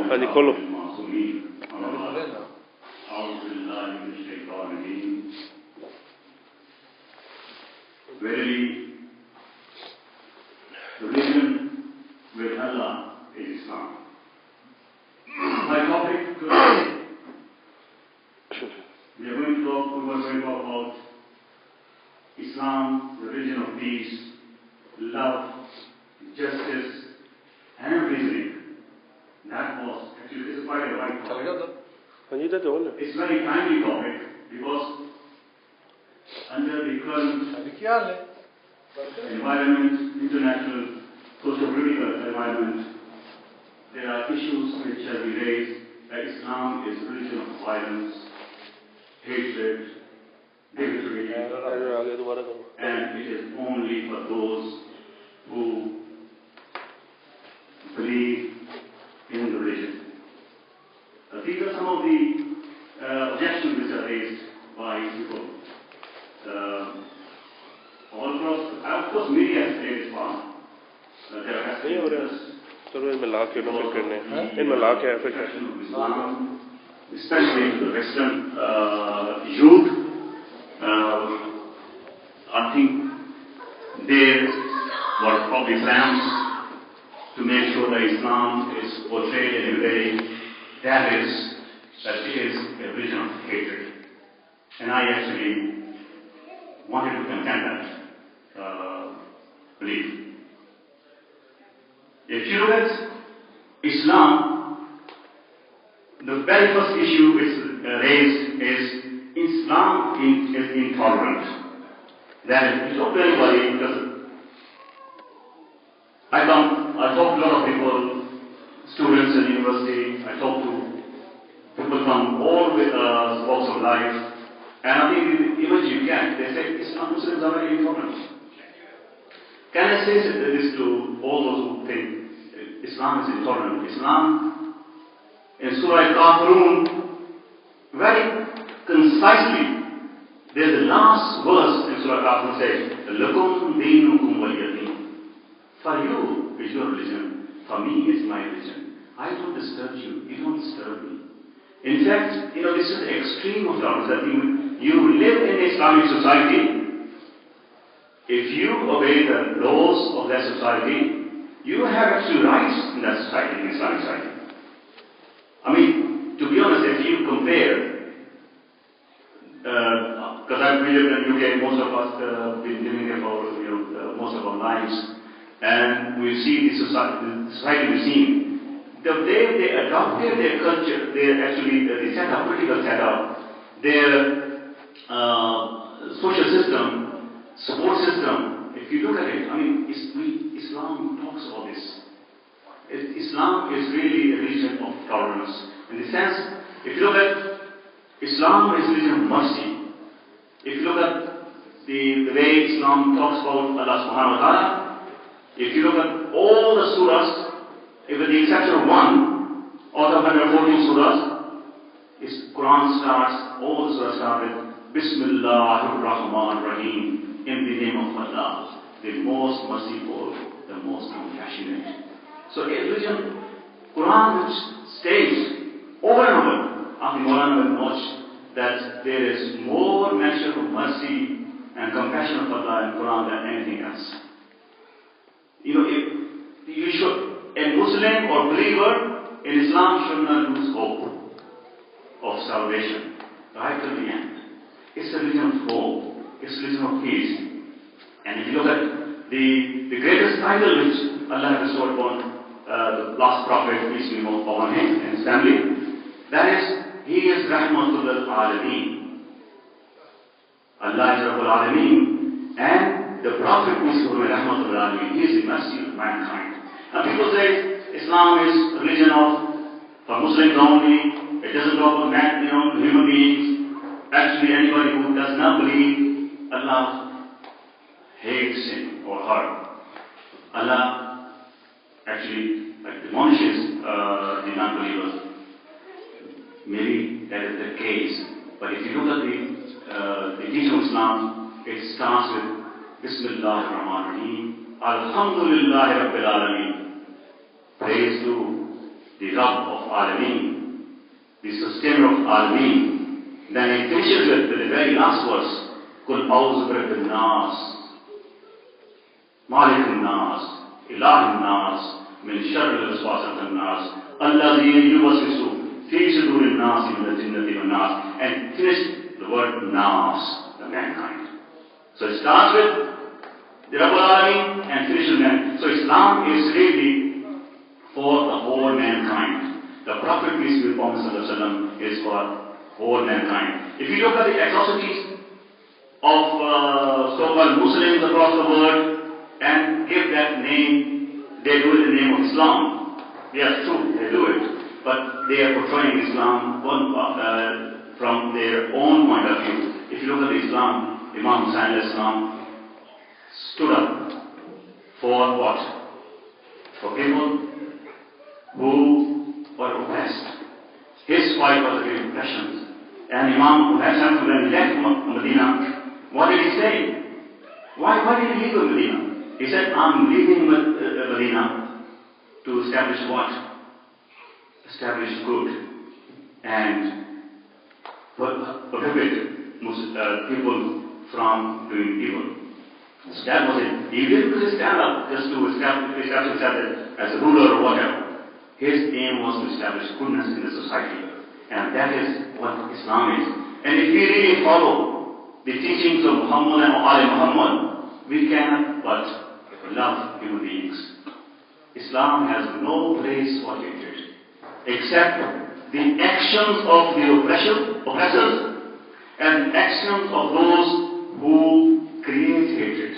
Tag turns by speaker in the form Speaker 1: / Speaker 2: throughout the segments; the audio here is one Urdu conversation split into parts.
Speaker 1: ہاں جی کھولو.
Speaker 2: Verily, the religion with Allah is Islam. My topic today, we are going to talk about Islam, the religion of peace, love, justice, and reasoning. That was actually this is quite a right topic. It's a very timely topic because under the current environment, international socio-political environment, there are issues which have been raised that Islam is a religion of violence, hatred, bigotry, and it is only for those who believe in the religion. These are some of the objections which are raised by people. All across, of course, media has played its part. There has been Islam, especially to the Western youth. I think there were probably plans to make sure that Islam is portrayed in a way that it is a religion of hatred. And I actually wanted to contend that belief. If you look at Islam, the very first issue which is raised is Islam is intolerant. That is, you talk to anybody, because I talk to a lot of people, students in university, I talk to people from all walks of life, and I think the image you get, they say Muslims are very intolerant. Can I say this to all those who think Islam is intolerant? Islam, in Surah Al-Kafirun, very concisely, there's the last verse in Surah Al-Kafirun says, Lakum deenukum waliyadeen. For you is your religion, for me is my religion. I don't disturb you, you don't disturb me. In fact, this is the extreme of tolerance. That you live in an Islamic society. If you obey the laws of that society, you have actual rights in that society, in Islamic society. I mean, to be honest, if you compare, because I've lived in UK, most of us been living there for most of our lives, and we see the society we've seen. The way they adopted their culture, their setup, political setup, their social system, support system, if you look at it, I mean, Islam talks about this. Islam is really a religion of tolerance. In the sense, if you look at Islam is a religion of mercy. If you look at the way Islam talks about Allah subhanahu wa ta'ala, if you look at all the surahs, with the exception of one, out of 114 surahs, Quran starts, all the surahs start with Bismillahir Rahmanir Rahim, in the name of Allah, the most merciful, the most compassionate. So a religion, Quran which states over and over, after Quran will note that there is more mention of mercy and compassion of Allah in Quran than anything else. If you should, a Muslim or believer in Islam should not lose hope of salvation right till the end. It's a religion of hope. It's a religion of peace. And if you look at the greatest title which Allah has bestowed upon the last prophet, peace be upon him and his family, that is, he is Rahmatul Alameen. Allah is Rabbul Alameen, and the prophet, peace be upon him, Rahmatul Alameen, he is the mercy of mankind. Now people say Islam is a religion for Muslims only. It doesn't talk about human beings. Actually, anybody who does not believe, Allah hates him or her. Allah actually admonishes the non-believers. Maybe that is the case. But if you look at the teaching of Islam, it starts with Bismillahir Rahmanir Rahim. Alhamdulillahi Rabbil Alameen. Praise the Rabb of Alameen, the sustainer of Alameen, then he finishes with the very last verse, Kul A'udhu Birabbin Nas, Malik Nas, Ilah Nas, Min Sharri al-Waswasati Nas, Alladhi yuwaswisu fi sudurin Nas min al-jinnati wan Nas, and finish the word Nas, the mankind. So it starts with the Rabbul Alameen and finishes man. So Islam is really for the whole mankind. The Prophet, peace be upon him, is for whole mankind. If you look at the atrocities of so-called Muslims across the world and give that name, they do it in the name of Islam. Yes, true, they do it. But they are portraying Islam from their own point of view. If you look at the Islam, Imam Hussain Islam stood up for what? For people who were oppressed. His fight was against oppressions. And Imam Hussain, when he left Medina, what did he say? Why did he leave Medina? He said, I'm leaving Medina to establish what? Establish good and prohibit people from doing evil. So that was it. He didn't just stand up just to establish himself as a ruler or whatever. His aim was to establish goodness in the society. And that is what Islam is. And if we really follow the teachings of Muhammad and Ali Muhammad, we cannot but love human beings. Islam has no place for hatred, except the actions of the oppressors and actions of those who create hatred.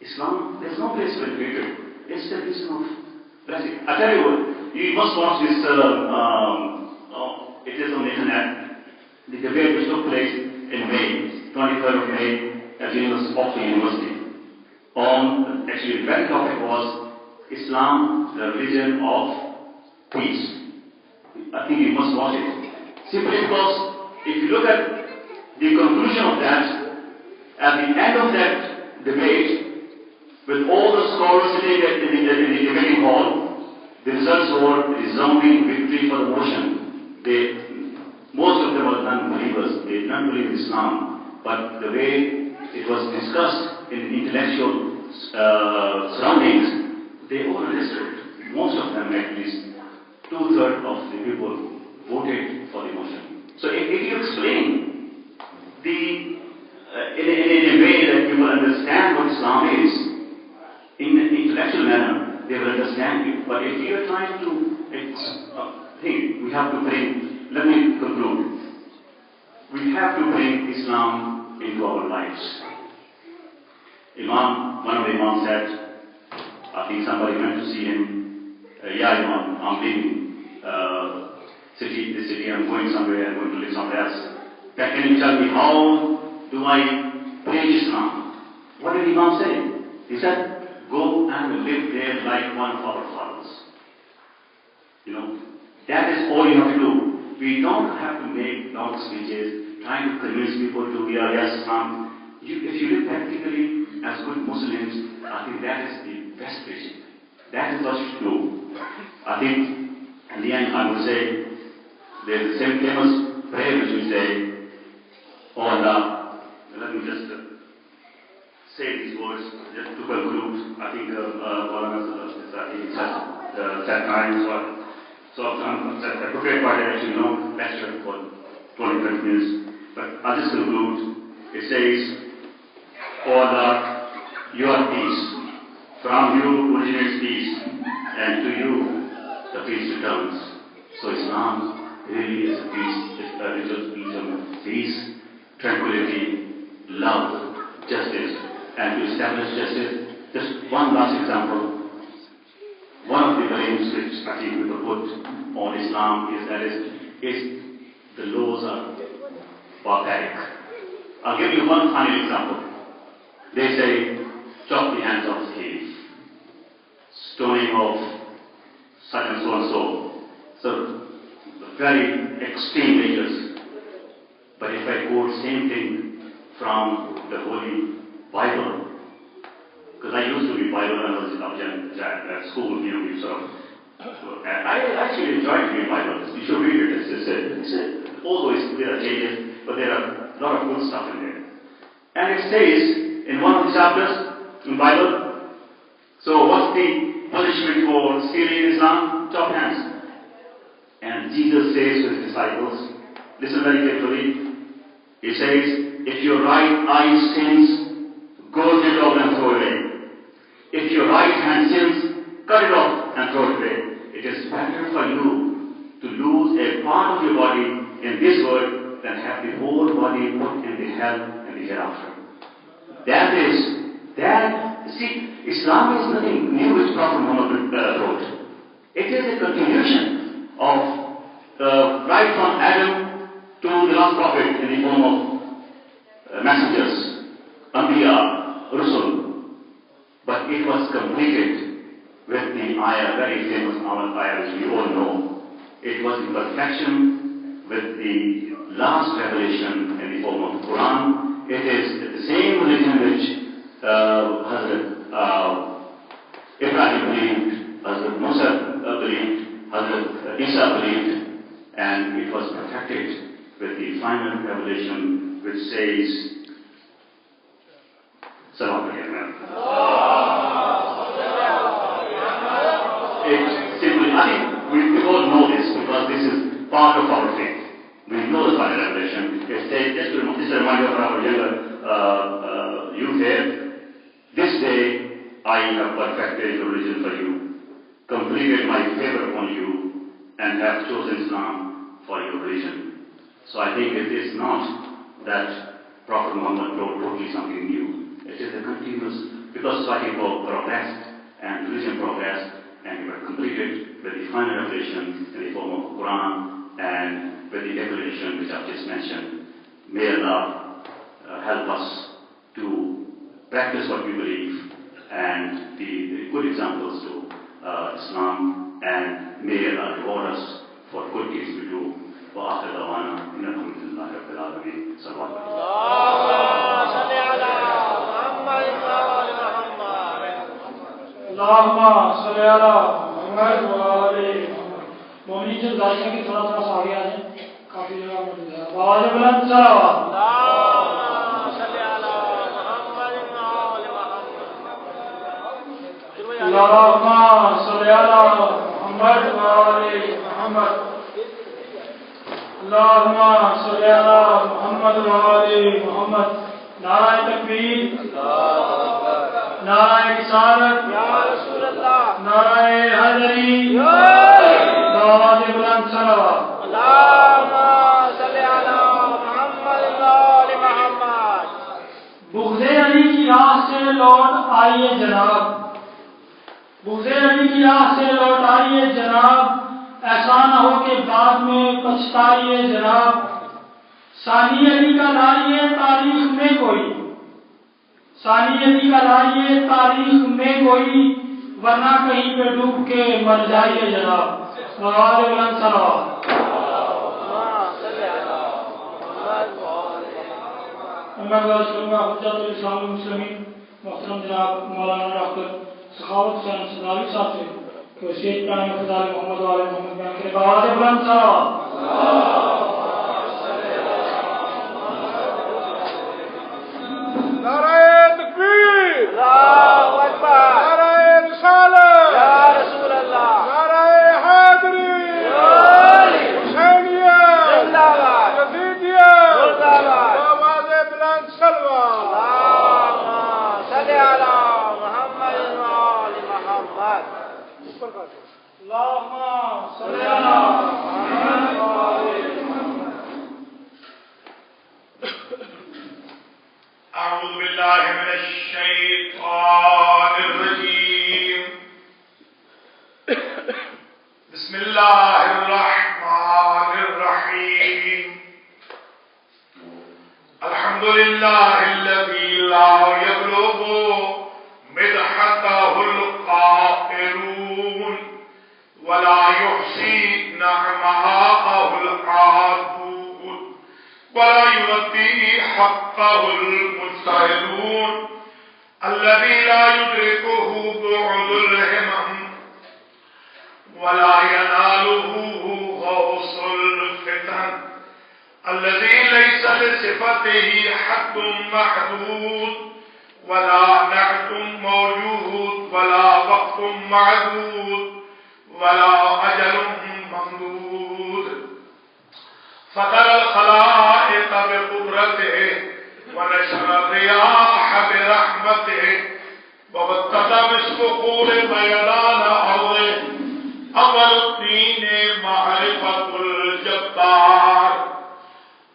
Speaker 2: Islam, there's no place for hatred. It's the reason of blessing. I tell you what, you must watch this, it is on the internet, the debate which took place in May, 23rd of May, at Oxford University. Actually, the very topic was Islam, the religion of peace. I think you must watch it. Simply because if you look at the conclusion of that, at the end of that debate, with all the scholars sitting in the debating hall, the results were a resounding victory for the motion. Most of them were non-believers. They did not believe in Islam. But the way it was discussed in intellectual surroundings, they all understood. Most of them, at least 2/3 of the people, voted for the motion. So if you explain in a way that people understand what Islam is, in an intellectual manner, they will understand you. But if you are trying to think, we have to bring, let me conclude, we have to bring Islam into our lives. One of the Imams said, I think somebody went to see him, yeah Imam, I'm leaving this city, I'm going somewhere, I'm going to live somewhere else. Can you tell me how do I preach Islam? What did Imam say? He said, go and live there like one of our fathers. That is all you have to do. We don't have to make long speeches, trying to convince people to be yes, Islam. If you live practically as good Muslims, I think that is the best preaching. That is what you should do. I think, in the end, I would say, there's the same famous prayer which we say, Oh Allah, let me just say these words, just to conclude. I think set time, so I'm prepared for it, lecture for 20-30 minutes. But I'll just conclude. It says, O Allah, you are peace. From you originates peace, and to you the peace returns. So Islam really is a peace, it's a religion of peace, tranquility, love, justice. And to establish justice, just one last example. One of the claims which I think we could put on Islam is the laws are barbaric. I'll give you one final example. They say, chop the hands of slaves, stoning of such and so and so. So, very extreme measures. But if I quote same thing from the Holy Bible, because I used to be Bible when I was at school, we sort of I actually enjoyed reading Bible. You should read it. Although there are changes, but there are a lot of good stuff in there. And it says in one of the chapters in Bible, so what's the punishment for stealing in Islam? Chop hands. And Jesus says to his disciples, listen very carefully. He says, if your right eye sins, go to it off and throw it away. If your right hand sins, cut it off and throw it away. It is better for you to lose a part of your body in this world than have the whole body put in the hell and the hereafter. See, Islam is nothing new which Prophet Muhammad wrote. It is a continuation of right from Adam to the last prophet in the form of messengers, Anbiya, Rusul. But it was completed with the ayah, very famous ayah which we all know. It was in perfection with the last revelation in the form of the Quran. It is the same religion which Hazrat Ibrahim believed, Hazrat Musa believed, Hazrat Isa believed, and it was perfected with the final revelation which says, Salam alaikum. It simply, I think we all know this because this is part of our faith. We know the final revelation. It says, just to remind you of our younger youth here, this day I have perfected the religion for you, completed my favor upon you, and have chosen Islam for your religion. So I think it is not that Prophet Muhammad wrote totally something new. It is a continuous, because society progressed and religion progressed, and we were completed with the final revelation in the form of the Quran and with the declaration which I've just mentioned. May Allah help us to practice what we believe and the good examples to Islam, and may Allah reward us for good deeds we do. وآخر دعوانا إن الحمد لله رب العالمين. صلى الله عليه وسلم.
Speaker 1: اللهم صل على محمد وآل محمد. مومنین سے گزارش ہے کہ تھوڑا سا آگے آ جائیں، کافی جگہ موجود ہے. آواز بلند صلوات. اللهم صل على محمد وآل محمد. اللهم صل على محمد وآل محمد. نعرہ تکبیر، نعرہ رسالت، نعرہ حیدری، آواز بلند صلوات.
Speaker 3: اللهم صل على محمد وآل محمد.
Speaker 1: بغض علی کی راہ سے لوٹ آئیے جناب، بغض علی کی راہ سے لوٹ آئیے جناب، ایسا نہ ہو کہ بعد میں پچھتائیے جناب. ثانی علی کا لائیے تاریخ میں کوئی، ثانی علی کا لائیے تاریخ میں کوئی، ورنہ کہیں پہ ڈوب کے مر جائیے جناب. آواز بلند صلوات. میں گزارش کروں گا حجت الاسلام المسلمین محترم جناب مولانا ڈاکٹر سخاوت حسین صداوی صاحب سے کہ وصیت پرانے فضائل محمد و آل محمد بیان کرے. آواز بلند صلوات.
Speaker 3: نعرہ تکبیر، اللہ اکبر، نعرہ رسالت، یا رسول اللہ، نعرہ حیدری، حسینیہ، زندہ باد، یزیدیہ، مردہ باد. آواز بلند صلوات. اللہم صل علی محمد وآل محمد.
Speaker 1: اللهم صل على محمد وآل محمد.
Speaker 4: أعوذ بالله من الشيطان الرجيم. بسم الله الرحمن الرحيم. الحمد لله الذي لا يبلغ مدحته القائلون ولا يحصي نعماءه العادون ولا يؤتي حقه المجتهدون الذي لا يدركه بعد الهمم ولا يناله غوص الفتن الذي ليس لصفته حد محدود ولا نعت موجود ولا وقت معدود ولا أجل ممدود فطر الخلائق بقدرته ونشر الرياح برحمته وبتت بالصخور بيضان أرضه أول الدين معرفة الجبار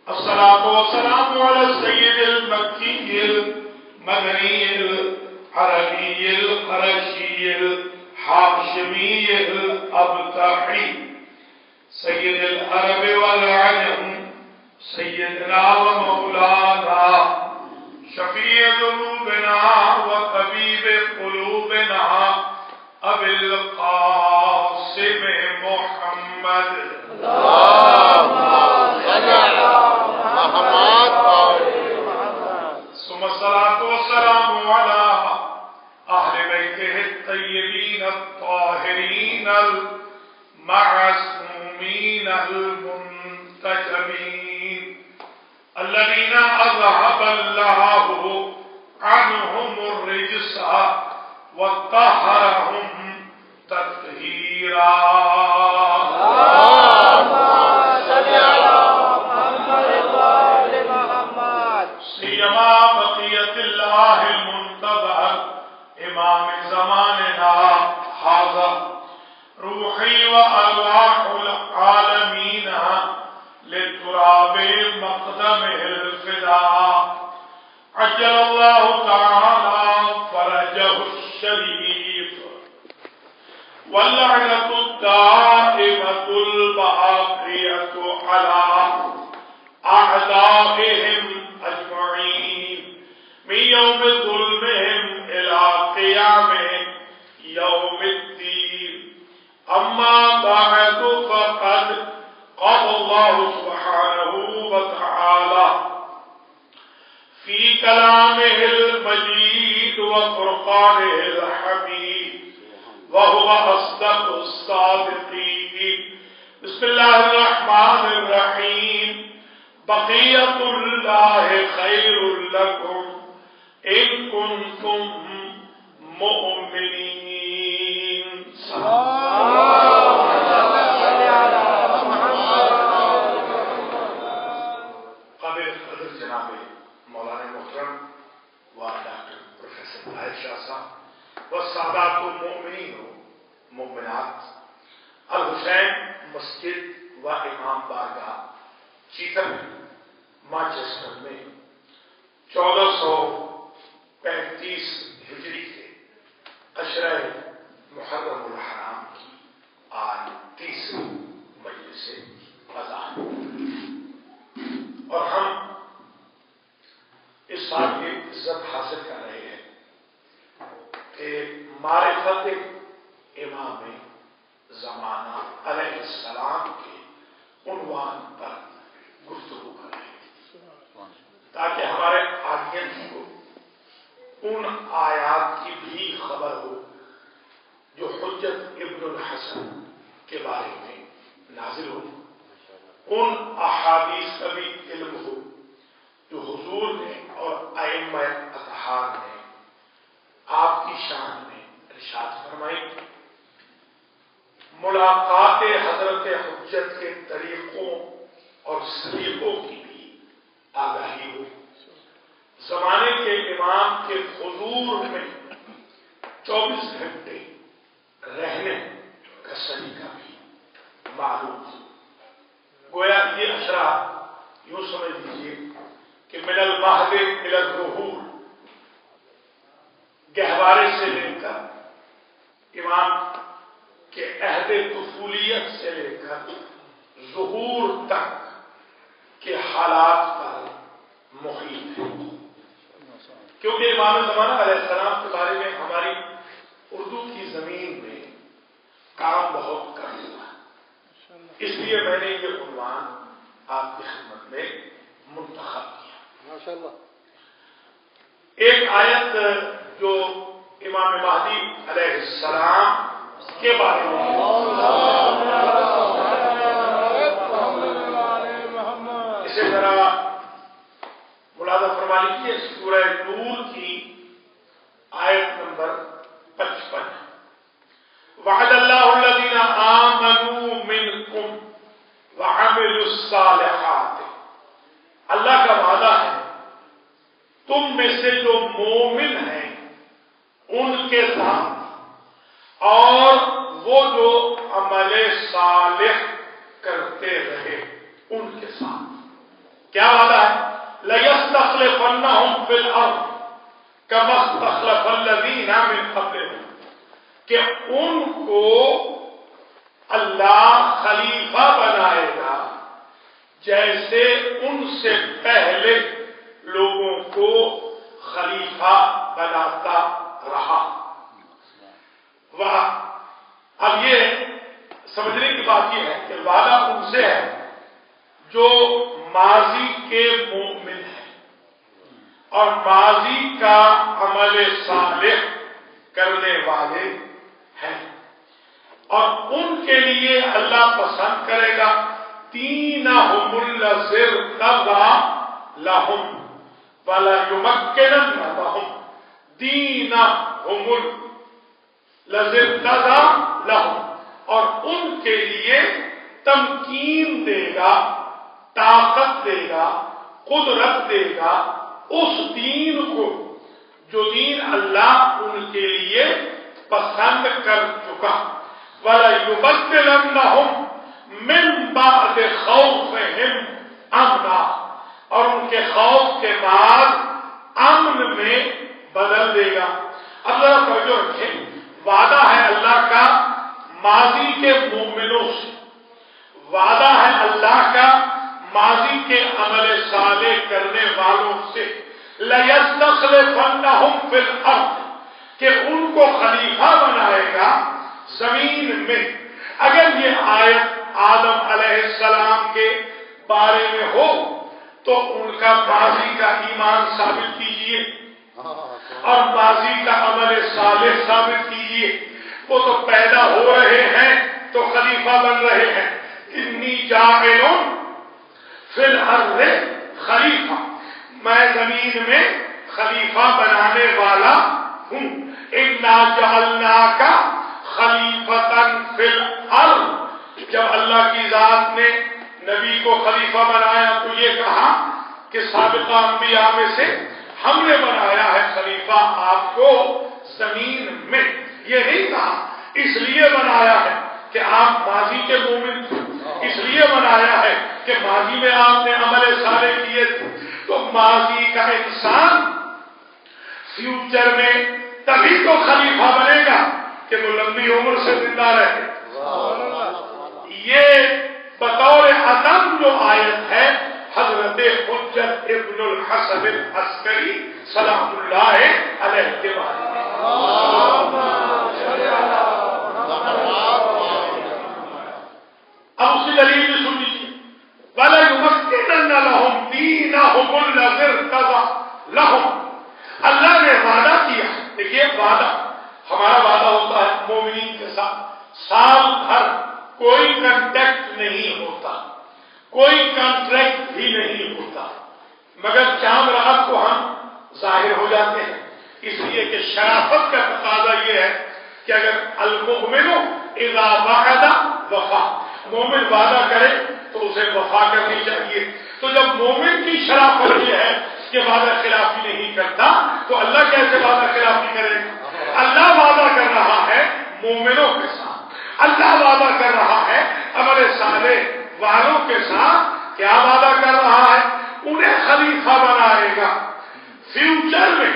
Speaker 4: الصلاة والسلام على السيد المكي المدني العربي القرشي الحاشمي الأبطحي سيد العرب والعجم سيدنا ومولانا شفيع ذنوبنا وطبيب قلوبنا أبي القاسم محمد ثم الصلاة والسلام على أهل بيته الطيبين الطاهرين المعصومين المنتجبين الذين أذهب الله عنهم الرجس وطهرهم تطهيرا سيما بقية الله المنتظر إمام زماننا هذا روحي وأرواح العالمين للتراب مقدمه الفداء عجل الله تعالى فرجه الشريف واللعنة الدائمة الباقية على أعدائهم أجمعين من يوم ظلمهم إلى قيام يوم الدين أما بعد فقد قال الله سبحانه وتعالى في كلامه المجيد وفرقانه الحميد وهو أصدق الصادقين بسم الله الرحمن الرحيم بقية الله خير لكم إن كنتم مؤمنين قابل قدر جناب مولانا محترم و ڈاکٹر پروفیسر طاہر شاہ صاحب والسادات المؤمنین مؤمنات الحسین مسجد و امام بارگاہ چیتن مانچسٹر میں 1435 ہجری کے عشرہ محرم الحرام کی آج تیسری مجلس اذان اور ہم اس بات کی عزت حاصل کر رہے ہیں کہ معرفت امام زمانہ علیہ السلام کے عنوان پر گفتگو کر رہے ہیں تاکہ ہمارے آڈینس کو ان آیات کی بھی خبر ہو جو حجت ابن الحسن کے بارے میں نازل ہو، ان احادیث کا بھی علم ہو جو حضور نے اور ائمہ اطہار نے آپ کی شان میں ارشاد فرمائی، ملاقات حضرت حجت کے طریقوں اور سلیقوں کی بھی آگاہی ہو، زمانے کے امام کے حضور میں 24 گھنٹے رہنے کا سلیقہ بھی معلوم ہو۔ گویا یہ اشرا یوں سمجھ لیجیے کہ من المہد الی الظہور، گہوارے سے لے کر امام کے عہد طفولیت سے لے کر ظہور تک کے حالات پر محیط ہے، کیونکہ امام زمانہ علیہ السلام کے بارے میں ہماری اردو کی زمین میں کام بہت کم ہوا، اس لیے میں نے یہ عنوان آپ کی خدمت میں منتخب کیا۔
Speaker 3: ماشاءاللہ۔
Speaker 4: ایک آیت جو امام مہدی علیہ السلام کے بارے میں اسے ذرا ملاحظہ فرما لیجیے سورہ نور کی آیت نمبر 55. وعد اللہ الذین آمنوا منکم وعملوا الصالحات. اللہ کا وعدہ ہے تم میں سے جو مومن ہیں ان کے ساتھ اور وہ جو عمل صالح کرتے رہے ان کے ساتھ. کیا وعدہ ہے؟ لَيَسْتَخْلِفَنَّهُمْ فِي الْأَرْضِ كَمَا اسْتَخْلَفَ الَّذِينَ مِنْ قَبْلِهِمْ. کہ ان کو اللہ خلیفہ بنائے گا جیسے ان سے پہلے لوگوں کو خلیفہ بناتا رہا. اب یہ سمجھنے کی بات یہ ہے کہ وعدہ ان سے ہے جو ماضی کے مومن ہیں اور ماضی کا عمل صالح کرنے والے ہیں، اور ان کے لیے اللہ پسند کرے گا دینہم الذی ارتضی لہم وَلَيُمَكِّنَنَّ لَهُمْ دِینَهُمُ الَّذِي ارْتَضَىٰ لَهُمْ. اور ان کے لیے تمکین دے گا، طاقت دے گا، قدرت دے گا اس دین کو جو دین اللہ ان کے لیے پسند کر چکا. وَلَيُبَدِّلَنَّهُمْ مِنْ بَعْدِ خَوْفِهِمْ أَمْنًا. اور ان کے خوف کے بعد امن میں بدل دے گا. اب ذرا توجہ رکھیں، وعدہ ہے اللہ کا ماضی کے مومنوں سے، وعدہ ہے اللہ کا ماضی کے عمل صالح کرنے والوں سے. لَيَسْتَخْلِفَنَّهُمْ فِي الْأَرْضِ کہ ان کو خلیفہ بنائے گا زمین میں. اگر یہ آیت آدم علیہ السلام کے بارے میں ہو تو ان کا ماضی کا ایمان ثابت کیجئے اور ماضی کا عمل صالح ثابت کیجئے. وہ تو پیدا ہو رہے ہیں تو خلیفہ بن رہے ہیں. انی جاعل فی الارض خلیفہ، میں زمین میں خلیفہ بنانے والا ہوں. انا جعلناک خلیفۃ فی الارض. جب اللہ کی ذات نے نبی کو خلیفہ بنایا تو یہ کہا کہ سابقہ انبیاء میں سے ہم نے بنایا ہے خلیفہ آپ کو زمین میں. یہ نہیں کہا اس لیے بنایا ہے کہ آپ ماضی کے مومن تھے، اس لیے بنایا ہے کہ ماضی میں آپ نے عمل صالح کیے تھے. تو ماضی کا انسان فیوچر میں تبھی تو خلیفہ بنے گا کہ وہ لمبی عمر سے زندہ رہے. یہ بطور عدم جو آیت ہے حضرت حجت ابن الحسن العسکری سلام اللہ علیہ کے بارے میں. اب اس کی دلیل بھی سن لیجیے. وَلَيُمَكِّنَنَّ لَهُمْ دِينَهُمُ الَّذِي ارْتَضَىٰ لَهُمْ. اللہ نے وعدہ کیا. دیکھیے وعدہ ہمارا وعدہ ہوتا ہے مومنین کے ساتھ سال بھر کوئی کنٹیکٹ نہیں ہوتا، کوئی کانٹریکٹ بھی نہیں ہوتا، مگر چاند رات کو ہم ظاہر ہو جاتے ہیں. اس لیے کہ شرافت کا تقاضا یہ ہے کہ اگر المؤمن اذا وعد وفا، مومن وعدہ کرے تو اسے وفا کرنی چاہیے. تو جب مومن کی شرافت یہ ہے کہ وعدہ خلافی نہیں کرتا تو اللہ کیسے وعدہ خلافی کرے گا؟ اللہ وعدہ کر رہا ہے مومنوں کے ساتھ، اللہ وعدہ کر رہا ہے عمل صالح والوں کے ساتھ. کیا وعدہ کر رہا ہے؟ انہیں خلیفہ بنائے گا فیوچر میں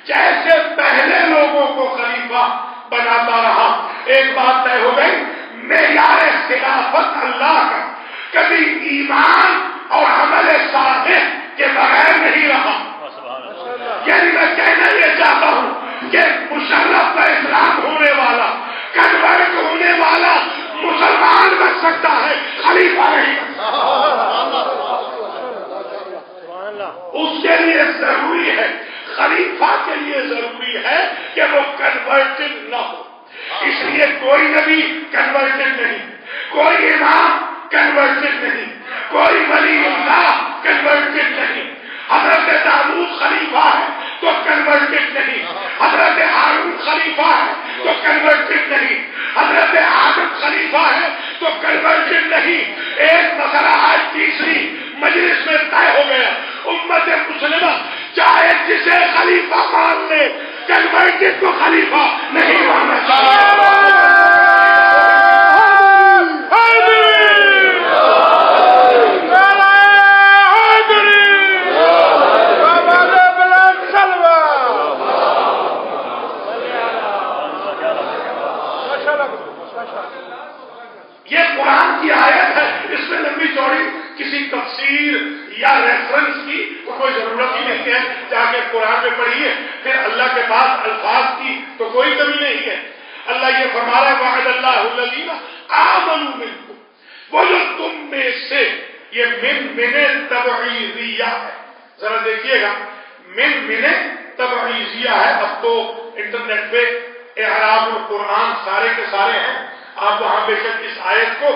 Speaker 4: جیسے پہلے لوگوں کو خلیفہ بناتا رہا. ایک بات طے ہو گئی، معیار خلافت اللہ کا کبھی ایمان اور عمل صالح کے بغیر نہیں رہا. یعنی میں کہنا یہ چاہتا ہوں کہ مشرف کا اسلام ہونے والا، کنورٹ ہونے والا مسلمان بن سکتا ہے، خلیفہ نہیں. اس کے لیے ضروری ہے، خلیفہ کے لیے ضروری ہے کہ وہ کنورٹڈ نہ ہو. اس لیے کوئی نبی کنورٹ کنورٹڈ نہیں، کوئی امام کنورٹڈ نہیں، کوئی ولی اللہ کنورٹڈ نہیں، حضرت داؤد خلیفہ ہے تو کنورٹڈ نہیں، حضرت ہارون خلیفہ ہے تو کنورٹڈ نہیں، حضرت آدم خلیفہ ہے تو کنورٹڈ نہیں۔ ایک مسئلہ آج تیسری مجلس میں طے ہو گیا، امت مسلمہ چاہے جسے خلیفہ مان لے، کنورٹڈ کو خلیفہ نہیں ماننا چاہیے۔ یہ قرآن کی آیت ہے، اس میں لمبی چوڑی کسی تفسیر یا ریفرنس کی کوئی ضرورت ہی نہیں ہے، جا کے قرآن میں پڑھیے، پھر اللہ کے پاس الفاظ کی تو کوئی کمی نہیں ہے۔ اللہ یہ فرما رہا ہے وعد اللہ الذین آمنوا منکم، وہ جو تم میں سے، یہ من تبعیضیہ ہے، ذرا دیکھیے گا، من تبعیضیہ ہے۔ اب تو انٹرنیٹ پہ اعراب القرآن سارے کے سارے ہیں، آپ وہاں بے شک اس آیت کو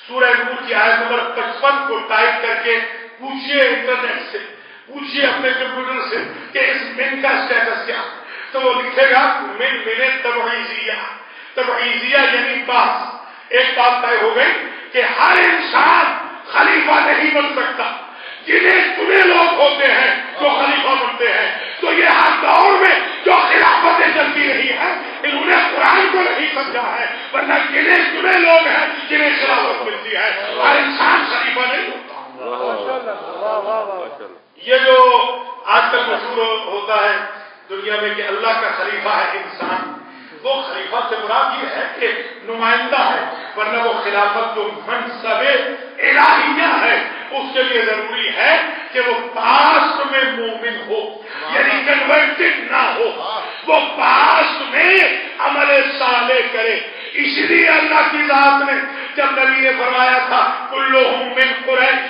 Speaker 4: سورہ نور کی آیت نمبر 55 کو ٹائپ کر کے پوچھئے، انٹرنیٹ سے پوچھئے، اپنے کمپیوٹر سے کہ اس من کا اسٹیٹس کیا، تو وہ لکھے گا من تبعیضیہ۔ تبعیضیہ یعنی بات، ایک بات طے ہو گئی کہ ہر انسان خلیفہ نہیں بن سکتا، جنہیں چنے لوگ ہوتے ہیں جو خلیفہ بنتے ہیں۔ تو یہ ہر دور میں جو خلافتیں چلتی رہی ہیں، انہوں نے قرآن کو نہیں سمجھا ہے، ورنہ گنے چنے لوگ ہیں جنہیں خلافت ملتی ہے، ہر انسان خلیفہ نہیں ہوتا۔ یہ جو آج کل مشہور ہوتا ہے دنیا میں کہ اللہ کا خلیفہ ہے انسان، وہ خلیفہ سے مراد یہ ہے کہ نمائندہ ہے، ورنہ وہ خلافت جو منصب الہیہ ہے اس کے لیے ضروری ہے کہ وہ پاسٹ میں مومن ہو، یعنی کنورٹڈ نہ ہو، وہ پاسٹ میں عمل صالح کرے۔ اس لیے اللہ کی ذات نے جب نبی نے فرمایا تھا کلہم من قریش،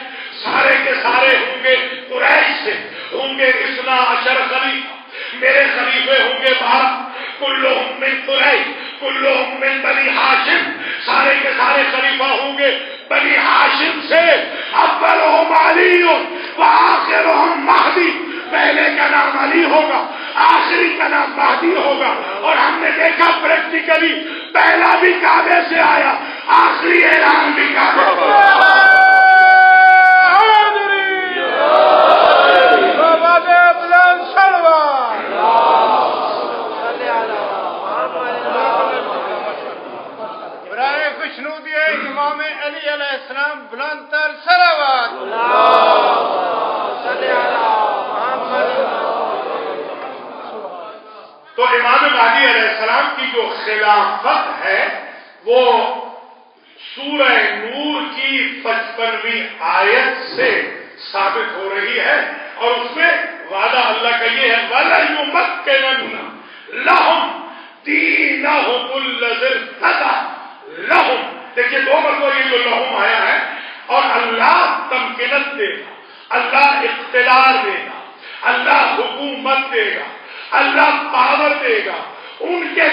Speaker 4: سارے کے سارے ہوں گے قریش سے، ہوں گے 12 خلیفہ، میرے خلیفے ہوں گے 12، کلہم من قریش کلہم من بنی ہاشم، سارے کے سارے خلیفہ ہوں گے بنی ہاشم سے، اولہم علی وآخرہم مہدی، پہلے کا نام علی ہوگا، آخری کا نام مہدی ہوگا۔ اور ہم نے دیکھا پریکٹیکلی پہلا بھی کعبے سے آیا، آخری اعلان بھی کعبے سے آیا۔
Speaker 3: امام علی علیہ السلام بلند تر صلوات۔
Speaker 4: تو امام مہدی علیہ السلام کی جو خلافت ہے وہ سورہ نور کی 55ویں آیت سے ثابت ہو رہی ہے، اور اس میں وعدہ اللہ کا یہ ہے وَلَيُمَكِّنَنَّ لَهُمْ دِينَهُمُ الَّذِي ارْتَضَىٰ لَهُمْ۔ دیکھیے دو مرتبہ یہ جو لہم آیا ہے، اور اللہ تمکنت دے گا، اللہ اقتدار دے گا، اللہ حکومت دے گا، اللہ پاور دے گا، ان کے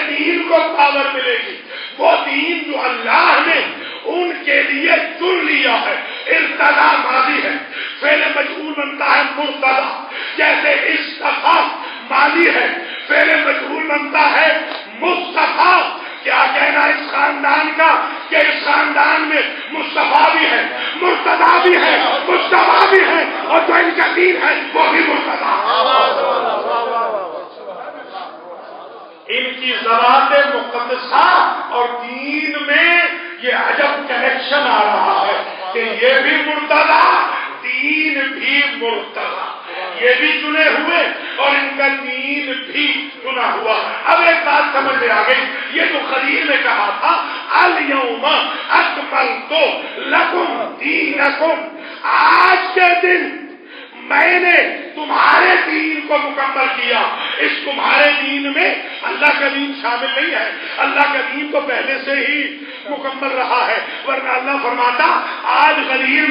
Speaker 4: دین کو پاور ملے گی، وہ دین جو اللہ نے ان کے لیے چن لیا ہے۔ ارتضا ماضی ہے، فعل مجہول بنتا ہے مرتضی، جیسے استفا ماضی ہے، فعل مجہول بنتا ہے مصطفیٰ۔ کیا کہنا اس خاندان کا کہ اس خاندان میں مصطفیٰ بھی ہے، مرتضیٰ بھی ہے، مصطفیٰ بھی ہے، اور جو ان کا دین ہے وہ بھی مرتضیٰ۔ ان کی ذوات مقدسہ اور دین میں یہ عجب کنیکشن آ رہا ہے کہ یہ بھی مرتضیٰ، دین بھی مرتضیٰ، یہ بھی چنے ہوئے اور ان کا دین بھی چنا ہوا۔ اب ایک بات سمجھ میں آ گئی، یہ جو خلیل نے کہا تھا الیوم اکملت لکم دینکم، آج کے دن میں نے تمہارے دین کو مکمل کیا۔ اس تمہارے دین میں اللہ کا دین شامل نہیں ہے، اللہ کا دین تو پہلے سے ہی مکمل رہا ہے، ورنہ اللہ فرماتا آج غدیر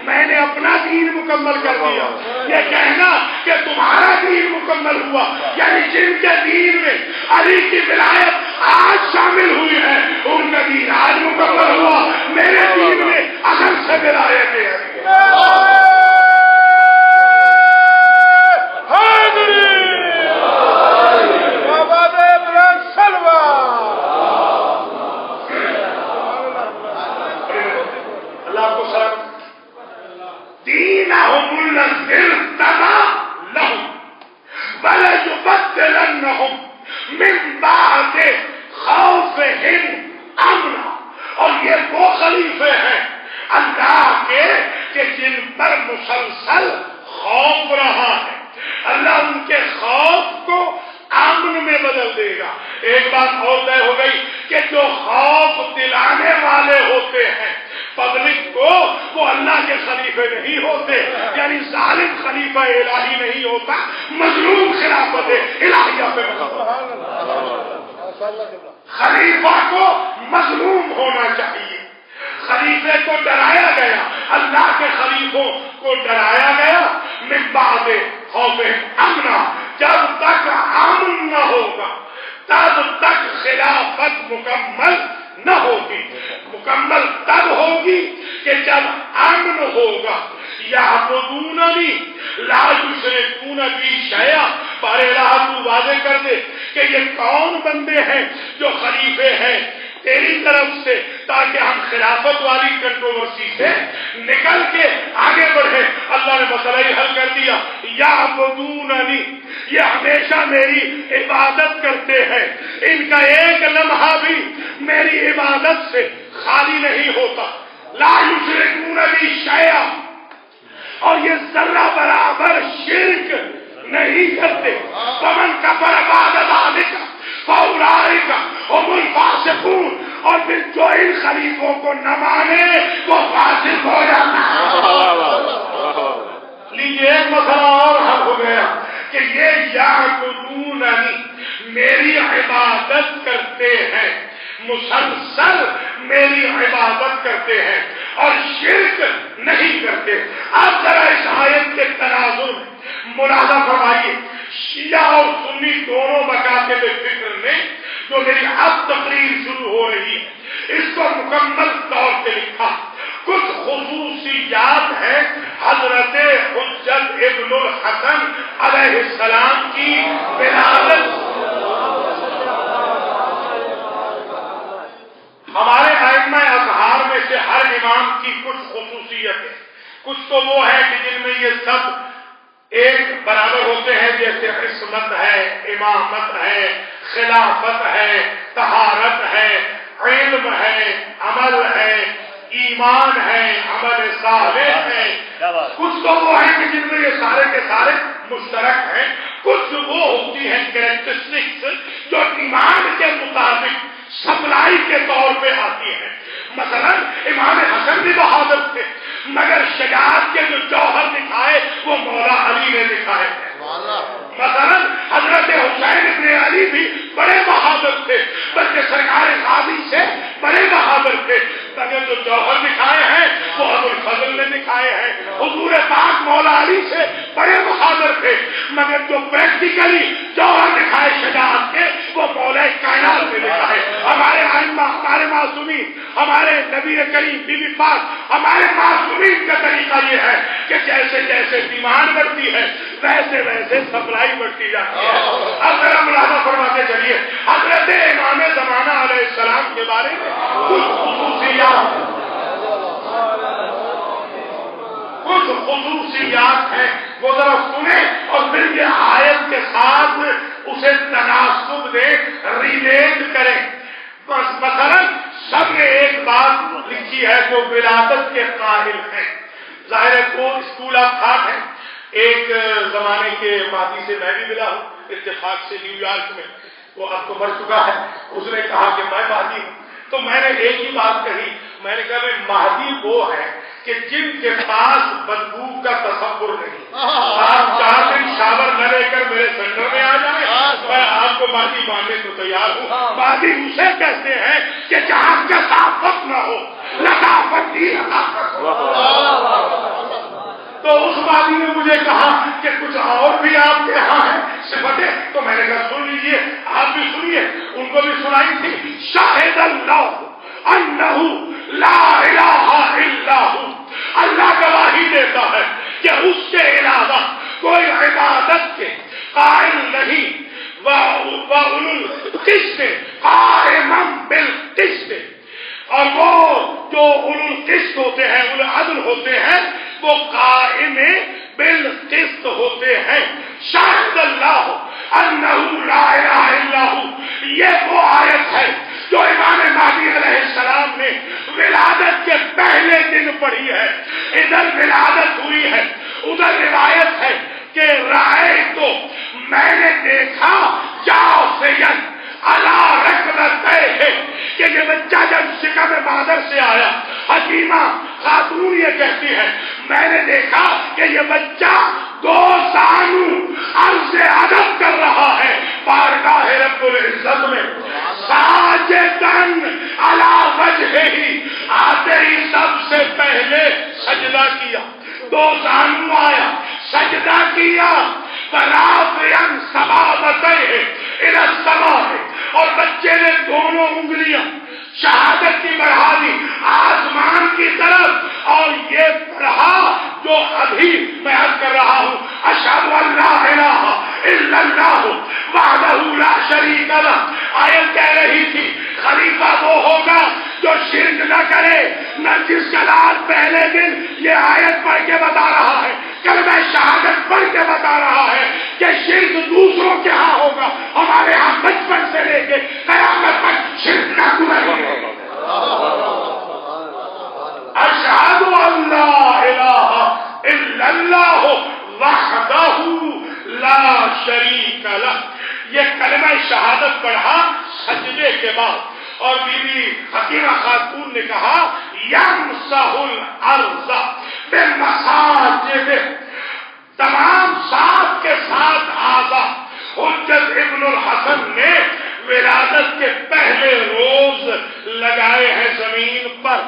Speaker 4: میں نے اپنا دین مکمل کر دیا۔ یہ کہنا کہ تمہارا دین مکمل ہوا، یعنی جن کے دین میں علی کی ولایت آج شامل ہوئی ہے، ان کا دین آج مکمل ہوا، میرے دین میں اصل سے ولایت ہے۔ اور یہ وہ خلیفے ہیں اللہ کے کہ جن پر مسلسل خوف رہا ہے، اللہ ان کے خوف کو امن میں بدل دے گا۔ ایک بات اور طے ہو گئی کہ جو خوف دلانے والے ہوتے ہیں پبلک کو، وہ اللہ کے خلیفے نہیں ہوتے، یعنی ظالم خلیفہ الہی نہیں ہوتا، مظلوم خلافت الہیہ پہ خلیفہ کو مظلوم ہونا چاہیے۔ خلیفے کو ڈرایا گیا، اللہ کے خلیفوں کو ڈرایا گیا، من بعد خوف امنا، جب تک امن نہ ہوگا تب تک خلافت مکمل نہ ہوگی۔ مکمل تب ہوگی کہ جب امن ہوگا۔ یعبدوننی لا یشرکون بی شیئا، بارے اللہ تو واضح کر دے کہ یہ کون بندے ہیں جو خلیفے ہیں تیری طرف سے، تاکہ ہم خلافت والی کنٹروورسی سے نکل کے آگے بڑھیں۔ اللہ نے مسئلہ ہی حل کر دیا، یعبدوننی، یہ ہمیشہ میری عبادت کرتے ہیں، ان کا ایک لمحہ بھی میری عبادت سے خالی نہیں ہوتا۔ لا یشرکون بی شیئا، اور یہ ذرہ برابر شرک نہیں کرتے۔ فمن کفر بعد ذلک فاولئک هم الفاسقون، اور پھر جو ان خلیفوں کو نہ مانے وہ فاسق ہو جاتا ہے۔ لیجیے ایک مسئلہ اور حل ہو گیا کہ یہ یعبدوننی، میری عبادت کرتے ہیں، مسلسل میری عبادت کرتے ہیں اور شرک نہیں کرتے۔ اب ذرا اس آیت کے تناظر میں ملاحظہ فرمائیے، شیعہ اور سنی دونوں مکاتب فکر نے جو میری اب تقریر شروع ہو رہی ہے اس کو مکمل طور سے لکھا۔ کچھ خصوصیات ہیں حضرت حجت ابن الحسن علیہ السلام کی ولادت۔ ہمارے ائمہ اطہار میں سے ہر امام کی کچھ خصوصیت ہے، کچھ تو وہ ہے کہ جن میں یہ سب ایک برابر ہوتے ہیں، جیسے عصمت ہے، امامت ہے، خلافت ہے، طہارت ہے، علم ہے، عمل ہے، ایمان ہے، عمل صالح ہے۔ کچھ تو وہ ہیں کہ جن میں یہ سارے کے سارے مشترک ہیں، کچھ وہ ہوتی ہیں کریکٹرسٹکس جو ایمان کے مطابق سپلائی کے طور پہ آتی ہیں۔ مثلا امام حسن بھی بہادر تھے، مگر شجاعت کے جو جوہر دکھائے وہ مولا علی نے دکھائے ہیں۔ مثلا حضرت حسین ابن علی بھی بڑے بہادر تھے، بلکہ سرکار غازی سے بڑے بہادر تھے، مگر جو جوہر دکھائے ہیں وہ ابو الفضل نے دکھائے ہیں۔ حضور پاک مولا علی سے بڑے بہادر تھے، مگر جو پریکٹیکلی جوہر دکھائے شجاعت کے وہ مولا کائنات نے دکھائے۔ ہمارے ائمہ، ہمارے معصومین، ہمارے نبی کریم، بی بی پاک، ہمارے معصومین کا طریقہ یہ ہے کہ جیسے جیسے ڈیمانڈ بڑھتی ہے ویسے ویسے سپلائی بڑھتی جاتی ہے۔ اب ذرا ملاحظہ فرماتے چلیے، حضرت امام زمانہ علیہ السلام کے بارے میں کچھ خصوصیات ہیں، وہ ذرا سنیں اور پھر یہ آیت کے ساتھ اسے تناسب دیں، ریلیٹ کریں۔ مثلا سب نے ایک بات لکھی ہے جو ولادت کے قائل ہیں، ظاہر ہے وہ اسکول آف تھاٹ ہے۔ ایک زمانے کے ماضی سے میں بھی ملا ہوں اتفاق سے نیو یارک میں، وہ اب تو مر چکا ہے۔ اس نے کہا کہ میں مہدی ہوں، تو میں نے ایک ہی بات کہی، میں نے کہا مہدی وہ ہے کہ جن کے پاس بدبو کا تصور نہیں۔ آپ 4 دن شاور نہ لے کر میرے سینٹر میں آ جائیں، میں آپ کو مہدی ماننے کو تیار ہوں۔ مہدی اسے کہتے ہیں کہ جہاں کثافت نہ ہو، لطافت ہی لطافت ہو۔ تو اس مہدی نے مجھے کہا کہ کچھ اور بھی آپ کے یہاں ہے، صفتیں تو میں نے کہا سن لیجیے، آپ بھی سنیے، ان کو بھی سنائی تھی. شاہد اللہ انہ لا الہ الا ہو، اللہ گواہی دیتا ہے کہ اس کے علاوہ کوئی عبادت کے قائل نہیں. وَأُولُو الْقِسْطِ قَائِمًا بِالْقِسْطِ، اور وہ جو اولو القسط ہوتے ہیں، اولو العدل ہوتے ہیں، وہ قائم بالقسط ہوتے ہیں. شاہد اللہ انہ لا الہ الا ہو، یہ وہ آیت ہے جو امام مہدی علیہ السلام نے ولادت کے پہلے دن پڑھی ہے. ادھر ولادت ہوئی ہے، ادھر روایت ہے کہ رائے تو میں نے دیکھا جاسین علی رکبتیہ، کہ یہ بچہ جب شکم مادر سے آیا، حکیمہ خاتون یہ کہتی ہے میں نے دیکھا کہ یہ بچہ دو زانو عرض ادب کر رہا ہے بارگاہ رب العزت میں. ساجدن علی وجہہ، آتے ہی سب سے پہلے سجدہ کیا، دو زانو آیا، سجدہ کیا. رافعا صبابتیہ الی السماء، اور بچے نے دونوں انگلیاں شہادت کی بڑھا دی آسمان کی طرف، اور یہ پڑھا جو ابھی میں عرض کر رہا ہوں، اشہد ان لا الہ الا اللہ وحدہ لا شریک لہ. آیت کہہ رہی تھی خلیفہ وہ ہوگا جو شرک نہ کرے. نرجس جلال پہلے دن یہ آیت پڑھ کے بتا رہا ہے، کلمہ شہادت پڑھ کے بتا رہا ہے کہ شرک دوسروں کے ہاں ہوگا، ہمارے ہاں بچپن سے لے کے قیامت تک شرک کا گناہ ہوگا. اشہد ان لا الہ الا اللہ وحدہ لا شریک لہ. یہ کلمہ شہادت پڑھا سجدے کے بعد، اور بی بی حکیمہ خاتون نے کہا یمسح الارض بالمساجد، تمام ساتھ کے ساتھ آزا. حجت ابن الحسن نے ولادت کے پہلے روز لگائے ہیں زمین پر،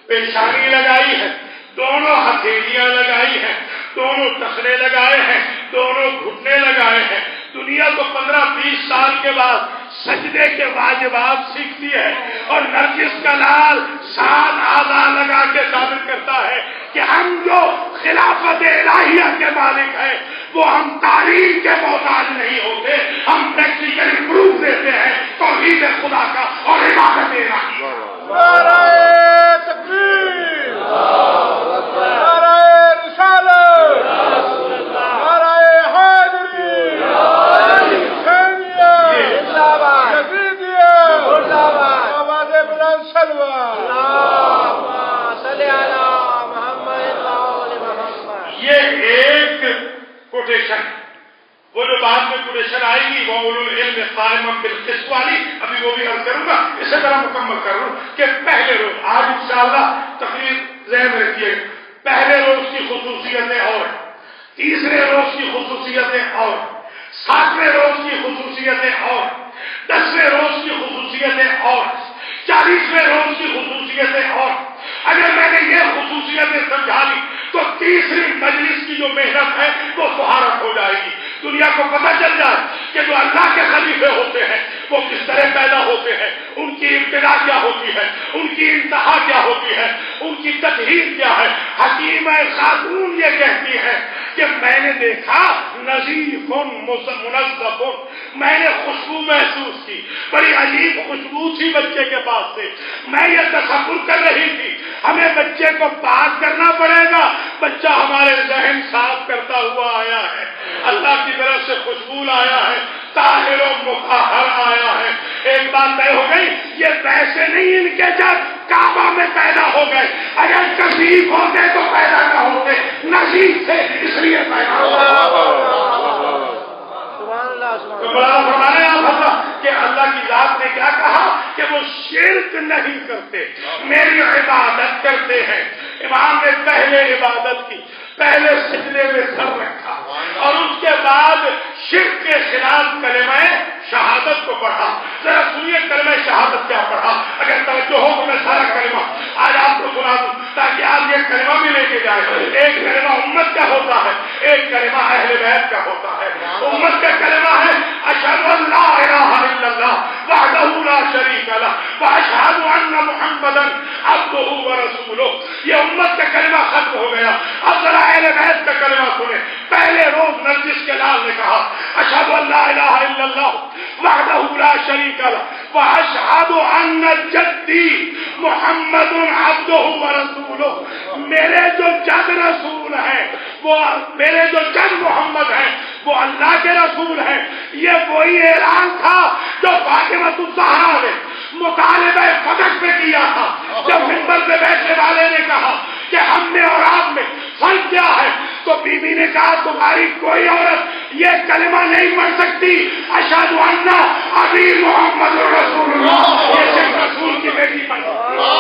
Speaker 4: پیشانی لگائی ہے، دونوں ہتھیلیاں لگائی ہیں، دونوں ٹخنے لگائے ہیں، دونوں گھٹنے لگائے ہیں. دنیا تو 15-20 سال کے بعد سجدے کے واجبات سیکھتی ہے، اور نرجس کا لال 7 اعضاء لگا کے ثابت کرتا ہے کہ ہم جو خلافت الہیہ کے مالک ہیں وہ ہم تعلیم کے محتاج نہیں ہوتے، ہم پریکٹیکلی پروف دیتے ہیں توحید خدا کا اور عبادت الہیہ.
Speaker 3: نعرہ تکبیر، نعرہ رسالت، نعرہ حیدری، آواز بلند سلوات.
Speaker 4: یہ ایک کوٹیشن، وہ جو بعد میں کوٹیشن آئے گی وہ اولو العلم قائما بالقسط والی، ابھی وہ بھی عرض کروں گا، اسی طرح مکمل کر لوں کہ پہلے روز، آج انشاءاللہ تقریر ذہن میں رکھیے، پہلے روز کی خصوصیتیں اور، تیسرے روز کی خصوصیتیں اور، 7ویں روز کی خصوصیتیں اور، 10ویں روز کی خصوصیتیں اور، 40ویں روز کی خصوصیتیں اور. اگر میں نے یہ خصوصیتیں سمجھا لی تو تیسری مجلس کی جو محنت ہے وہ طہارت ہو جائے گی. دنیا کو پتہ چل جائے کہ جو اللہ کے خلیفے ہوتے ہیں وہ کس طرح پیدا ہوتے ہیں، ان کی ابتدا کیا ہوتی ہے، ان کی انتہا کیا ہوتی ہے، ان کی تطہیر کیا ہے. حکیمہ خاتون یہ کہتی ہے کہ میں نے دیکھا نظیف منظف، میں نے خوشبو محسوس کی، بڑی عجیب خوشبو تھی بچے کے پاس سے. میں یہ تصور کر رہی تھی ہمیں بچے کو پاک کرنا پڑے گا، بچہ ہمارے ذہن صاف کرتا ہوا آیا ہے، اللہ کی طرف سے خوشبو آیا ہے، طاہر و مطہر آیا ہے. ایک بات طے ہو گئی، یہ ویسے نہیں ان کے جب کعبہ میں پیدا ہو گئے، اگر کثیف ہوتے تو پیدا نہ ہوتے، نصیب تھے اس لیے پیدا کہ اللہ کی ذات نے کیا کہا کہ وہ شرک نہیں کرتے، میری عبادت کرتے ہیں. امام نے پہلے عبادت کی، پہلے سجدے میں سر رکھا، اور اس کے بعد شرک کے خلاف کلمہ شہادت کو پڑھا. ذرا سنیے کلمہ شہادت کیا پڑھا، اگر توجہ ہو تو میں سارا کلمہ آج آپ کو سنا دوں تاکہ آپ یہ کلمہ بھی لے کے جائے. ایک کلمہ امت کا ہوتا ہے, ایک کلمہ اہل بیت کا ہوتا ہے. امت کا کلمہ ہے اشہد ان لا الہ الا اللہ وحدہ لا شریک لہ واشہد ان محمدا عبدہ ورسولہ. یہ امت کا کلمہ ختم ہو گیا. اب ذرا اہل بیت کا کلمہ سنیں. پہلے روز نرجس کے لال نے کہا اشہد ان لا الہ الا اللہ وحدہ لا شریک لہ واشہد ان جدی محمد عبدہ ورسولہ. میرے جو جد رسول ہیں, وہ میرے جو جد محمد ہیں وہ اللہ کے رسول ہیں. یہ وہی اعلان تھا جو فاطمہ الزہرا نے مطالبہ فتح میں کیا تھا, جب منبر پہ بیٹھنے والے نے کہا کہ ہم میں اور آپ میں فرق کیا ہے, تو بی بی نے کہا تمہاری کوئی عورت یہ کلمہ نہیں پڑھ سکتی اشہد ان ابی محمد رسول اللہ. یہ صرف رسول کی بیٹی پڑھ سکتی ہے.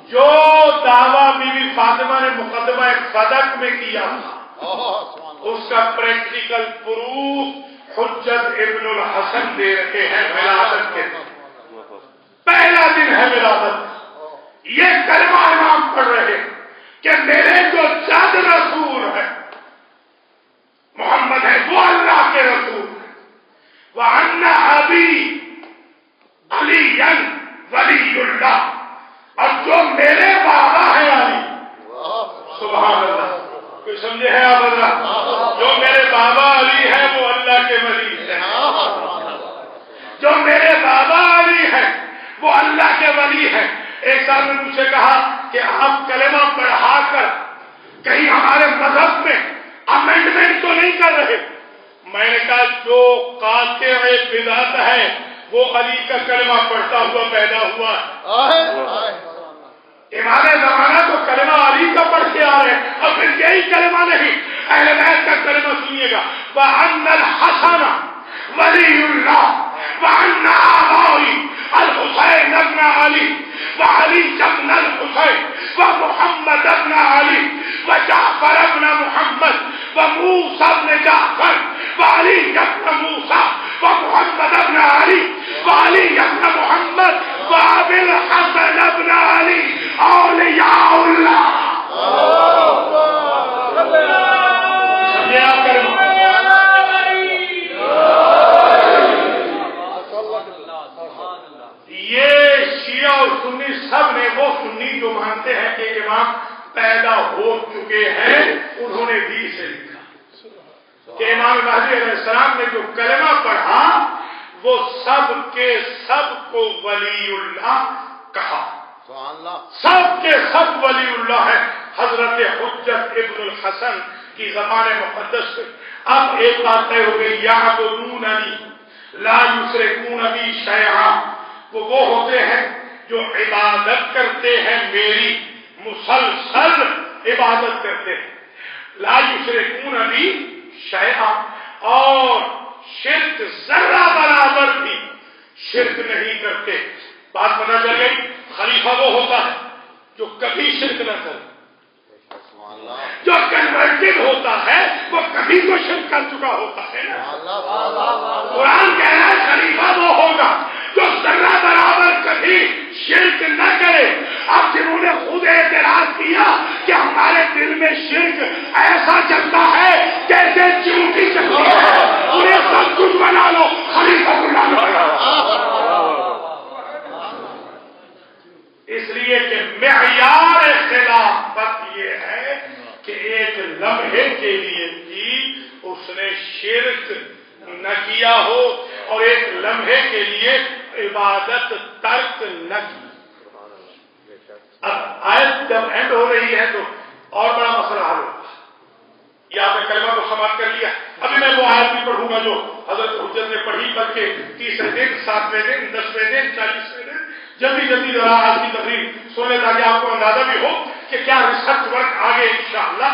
Speaker 4: جو دعویٰ بی بی فاطمہ نے مقدمہ صدق میں کیا اس کا پریکٹیکل پروف حجت ابن الحسن دے رہے ہیں ولادت کے. پہلا دن ہے ولادت, یہ کلمہ امام پڑھ رہے کہ میرے جو جد رسول ہے محمد ہے وہ اللہ کے رسول ہے. وَأَنَّ أَبِي عَلِيًّا وَلِيُّ اللَّهِ, اور جو میرے بابا ہیں علی. سبحان اللہ. کوئی سمجھے ہے آپ حضرات؟ جو میرے بابا علی ہیں وہ اللہ کے ولی ہیں. جو میرے بابا علی ہیں وہ اللہ کے ولی ہیں. ایک صاحب نے مجھ سے کہا کہ آپ کلمہ پڑھا کر کہیں ہمارے مذہب میں امینڈمنٹ تو نہیں کر رہے. میں نے کہا جو قاطع بدعت ہے وہ علی کا کلمہ پڑھتا ہوا پیدا ہوا ہے. امام زمانہ تو کلمہ علی کا پڑھ کے آ رہے ہیں, اور پھر یہی کلمہ نہیں, اہل بیت کا کلمہ سنیے گا. وَأَنَّ الْحَسَنَ وَلِيُّ اللَّهِ وَأَنَّ آبَائِي الْحُسَيْنَ بْنَ عَلِي وَعَلِيَّ بْنَ الْحُسَيْنِ وَمُحَمَّدَ بْنَ عَلِي وَجَعْفَرَ بْنَ مُحَمَّدَ وَمُوسَى بْنَ جَعْفَرَ وَعَلِيَّ بْنَ مُوسَى وَمُحَمَّدَ بْنَ عَلِي وَعَلِيَّ بْنَ مُحَمَّدَ وَأَبِي الْحَسَنِ بْنَ عَلِي اولیاء اللہ. یہ شیعہ اور سنی سب نے, وہ سنی جو مانتے ہیں کہ امام پیدا ہو چکے ہیں, انہوں نے بھی سے لکھا کہ امام مہدی علیہ السلام نے جو کلمہ پڑھا وہ سب کے سب کو ولی اللہ کہا. سب کے سب ولی اللہ ہے. حضرت حجت ابن الحسن کی زبان مقدس سے اب ایک بات طے ہو گئی, یعبدوننی لا یشرکون بی شیئا. وہ ہوتے ہیں جو عبادت کرتے ہیں میری, مسلسل عبادت کرتے ہیں. لا یشرکون بی شیئا, اور شرک ذرہ برابر بھی شرک نہیں کرتے. بات پتہ چل گئی. خلیفہ وہ ہوتا ہے جو کبھی شرک نہ کرے. جو کنورٹڈ ہوتا ہے وہ کبھی تو شرک کر چکا ہوتا ہے. قرآن کہہ رہا ہے خلیفہ وہ ہوگا جو ذرہ برابر کبھی شرک نہ کرے. اب جنہوں نے خود اعتراض کیا کہ ہمارے دل میں شرک ایسا چلتا ہے جیسے چونٹی چلتی ہے, انہیں سب کچھ بنا لو, خلیفہ کو لا لو. اس لیے کہ معیار خلافت یہ ہے کہ ایک لمحے کے لیے بھی اس نے شرک نہ کیا ہو اور ایک لمحے کے لیے عبادت ترک نہ کی. اب آیت جب اینڈ ہو رہی ہے تو اور بڑا مسئلہ حل ہوگا. یہ آپ نے کلمہ کو سماعت کر لیا. ابھی میں وہ آیت بھی پڑھوں گا جو حضرت حجت نے پڑھی, بلکہ 30ویں دن, 7ویں دن, 10ویں دن, 40ویں دن, جلدی ذرا آج کی تقریر سونے تاکہ آپ کو اندازہ بھی ہو کہ کیا ریسرچ ورک آگے انشاءاللہ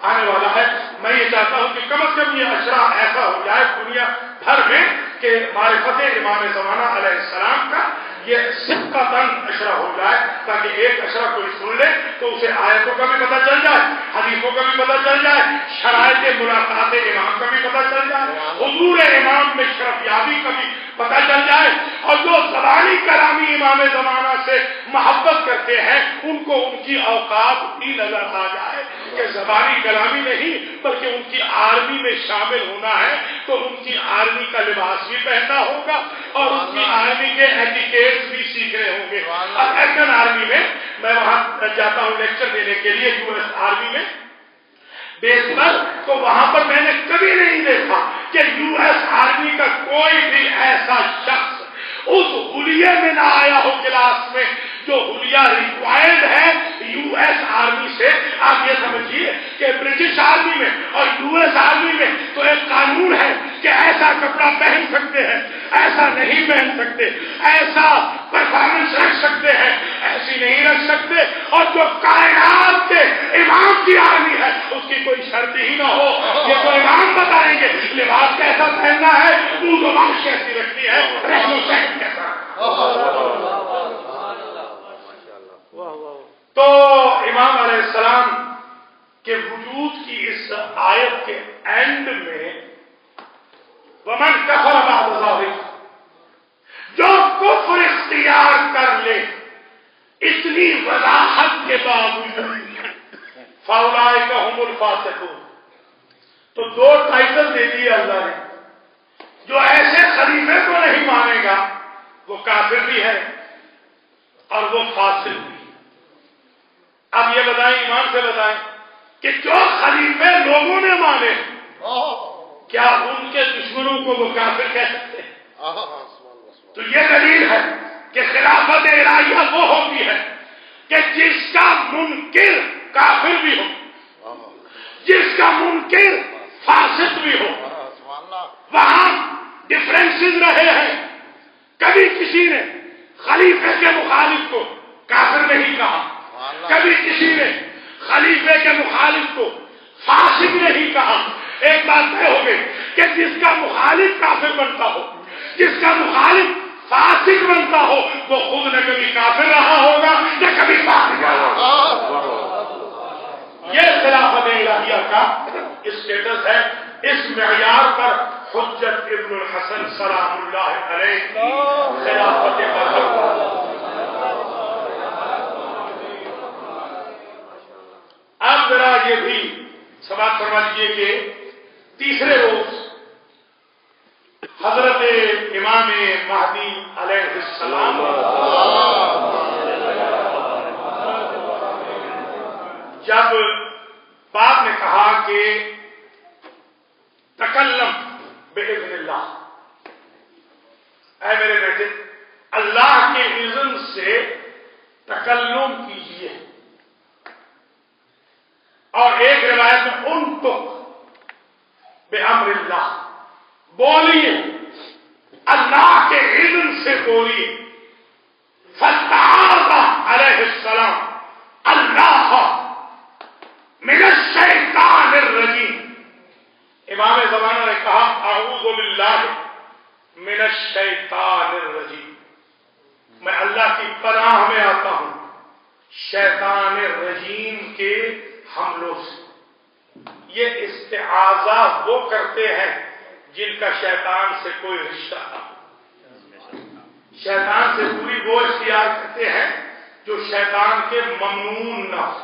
Speaker 4: آنے والا ہے. میں یہ چاہتا ہوں کہ کم از کم یہ اشرا ایسا ہو جائے دنیا بھر میں کہ معرفت امام زمانہ علیہ السلام کا یہ صدقۃً اشرا ہو جائے, تاکہ ایک اشرا کوئی سن لے تو تو اسے آیتوں کا بھی پتہ چل جائے، حدیثوں کا بھی پتہ چل جائے، شرائط ملاقات امام کا بھی پتہ چل جائے، حضور امام میں شرف یابی کا بھی پتہ چل جائے، اور جو زبانی کلامی امام زمانہ سے محبت کرتے ہیں ان کو ان کی اوقات بھی نظر آ جائے کہ زبانی کلامی نہیں بلکہ ان کی آرمی میں شامل ہونا ہے تو ان کی آرمی کا لباس بھی پہننا ہوگا اور ان کی آرمی کے ایٹیکیٹس بھی سیکھنے ہوں گے۔ افغان آرمی میں وہاں جاتا ہوں لیکچر دینے کے لیے، یو ایس آرمی میں بیس پر، تو وہاں پر میں نے کبھی نہیں دیکھا کہ یو ایس آرمی کا کوئی بھی ایسا شخص اس حلیے میں نہ آیا ہو کلاس میں جو حلیہ ریکوائرڈ ہے یو ایس آرمی سے۔ آپ یہ سمجھیے کہ برٹش آرمی میں اور یو ایس آرمی میں تو ایک قانون ہے کہ ایسا کپڑا پہن سکتے ہیں، ایسا نہیں پہن سکتے، ایسا پرفارمنس رکھ سکتے ہیں، ایسی نہیں رکھ سکتے، اور جو کائنات کے امام کی آرمی ہے اس کی کوئی شرط ہی نہ ہو، یہ تو امام بتائیں گے لباس کیسا پہننا ہے، منہ زبان کیسی رکھنی ہے، رہن و سہن کیسا۔ تو امام علیہ السلام کے وجود کی اس آیت کے اینڈ میں ومن کفر بعد ذلک، جو کفر اختیار کر لے اتنی وضاحت کے باوجود، فاولئک هم الفاسقون، تو دو ٹائٹل دے دیے اللہ نے، جو ایسے خلیفے کو نہیں مانے گا وہ کافر بھی ہے اور وہ فاسق بھی۔ اب یہ بتائیں، ایمان سے بتائیں کہ جو خلیفے لوگوں نے مانے کیا ان کے دشمنوں کو وہ کافر کہہ سکتے ہیں؟ تو یہ دلیل ہے کہ خلافت الہیہ وہ ہوتی ہے کہ جس کا منکر کافر بھی ہو، جس کا منکر فاسق بھی ہو۔ وہاں ڈفرینسز رہے ہیں، کبھی کسی نے خلیفے کے مخالف کو کافر نہیں کہا، کبھی کسی نے خلیفے کے مخالف کو فاسق نہیں کہا۔ ایک بات طے ہو گئی کہ جس کا مخالف کافر بنتا ہو، جس کا مخالف فاسق بنتا ہو، وہ خود نہ کبھی کافر رہا ہوگا نہ کبھی فاسق رہا ہوگا۔ یہ خلافت الہیہ کا اسٹیٹس ہے۔ اس معیار پر حجت ابن الحسن سلام اللہ علیہ کی خلافت مذہب۔ اب ذرا یہ بھی سماعت فرما لیجیے کہ تیسرے روز حضرت امام مہدی علیہ السلام جب باپ نے کہا کہ تکلم باذن اللہ، اے میرے بیٹے اللہ کے اذن سے تکلم کیجیے، اور ایک روایت میں انطق بامر اللہ، بولیے اللہ کے اذن سے بولیے۔ فاستعاذ علیہ السلام اللہ من الشیطان الرجیم، امام زمانہ نے کہا اعوذ باللہ من الشیطان الرجیم، میں اللہ کی پناہ میں آتا ہوں شیطان الرجیم کے حملوں سے۔ یہ استعاذہ وہ کرتے ہیں جن کا شیطان سے کوئی رشتہ نہ ہو، شیطان سے پوری وہ اختیار کرتے ہیں جو شیطان کے ممنون نہ ہو،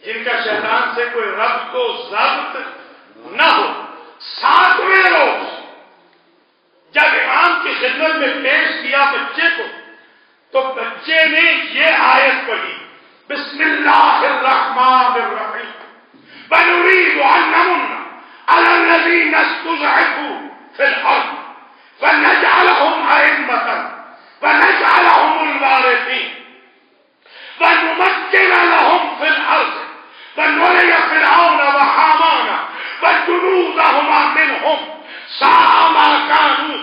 Speaker 4: جن کا شیطان سے کوئی ربط و ضابط نہ ہو۔ ساتویں روز جب امام کی خدمت میں پیش کیا بچے کو، تو بچے نے یہ آیت پڑھی، بسم اللہ الرحمن الرحیم، وَنُرِيدُ أَن نَّمُنَّ عَلَى الَّذِينَ اسْتُضْعِفُوا فِي الْأَرْضِ وَنَجْعَلَهُمْ أَئِمَّةً وَنَجْعَلَهُمُ الْوَارِثِينَ وَنُمَكِّنَ لَهُمْ فِي الْأَرْضِ وَنُرِيَ فِرْعَوْنَ وَحَامَانَ وَجُنُودَهُمَا مِنْهُمْ سَاءَ مَا كَانُوا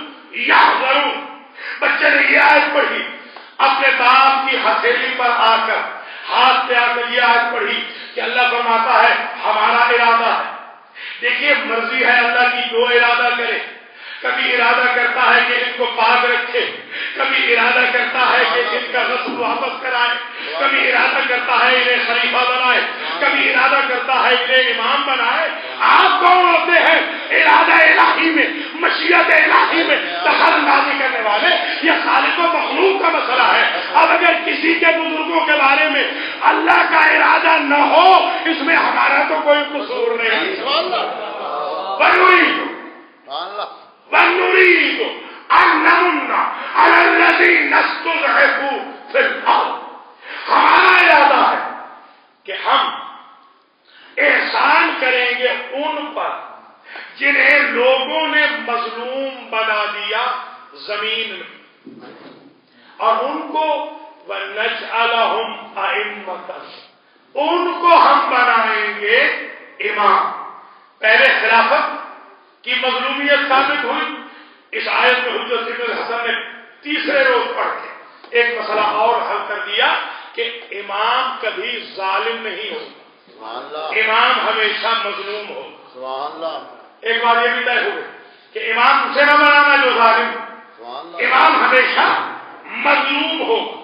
Speaker 4: يَحْذَرُونَ۔ بچے نے یہ آیت پڑھی، اپنے باپ کی ہتھیلی پر آ کر، ہاتھ پہ آ کر یہ آیت پڑھی کہ اللہ فرماتا ہے ہمارا ارادہ ہے۔ دیکھیے مرضی ہے اللہ کی، جو ارادہ کرے، کبھی ارادہ کرتا ہے کہ ان کو پاک رکھے، کبھی ارادہ کرتا ہے کہ ان کا غصب واپس کرائے، کبھی ارادہ کرتا ہے انہیں خلیفہ بنائے، کبھی ارادہ کرتا ہے انہیں امام بنائے۔ آپ کون ہوتے ہیں ارادہ الہی میں، مشیت الہی میں دخل اندازی کرنے والے؟ یہ خالق و مخلوق کا مسئلہ ہے۔ اب اگر کسی کے بزرگوں کے بارے میں اللہ کا ارادہ نہ ہو، اس میں ہمارا تو کوئی قصور نہیں۔ وَنُرِيدُ أَن نَّمُنَّ عَلَى الَّذِينَ اسْتُضْعِفُوا فِي الْأَرْضِ، ہمارا ارادہ ہے کہ ہم احسان کریں گے ان پر جنہیں لوگوں نے مظلوم بنا دیا زمین میں، اور ان کو وَنَجْعَلَهُمْ أَئِمَّةً، ان کو ہم بنائیں گے امام۔ پہلے خلافت کی مظلومیت ثابت ہوئی، اس آیت میں حجت ابن الحسن نے تیسرے روز پڑھ کے ایک مسئلہ اور حل کر دیا کہ امام کبھی ظالم نہیں ہوگا، امام ہمیشہ مظلوم ہوگا۔ ایک بات یہ بھی طے ہو گئی کہ امام اسے نہ بنانا جو ظالم ہو، امام ہمیشہ مظلوم ہوگا۔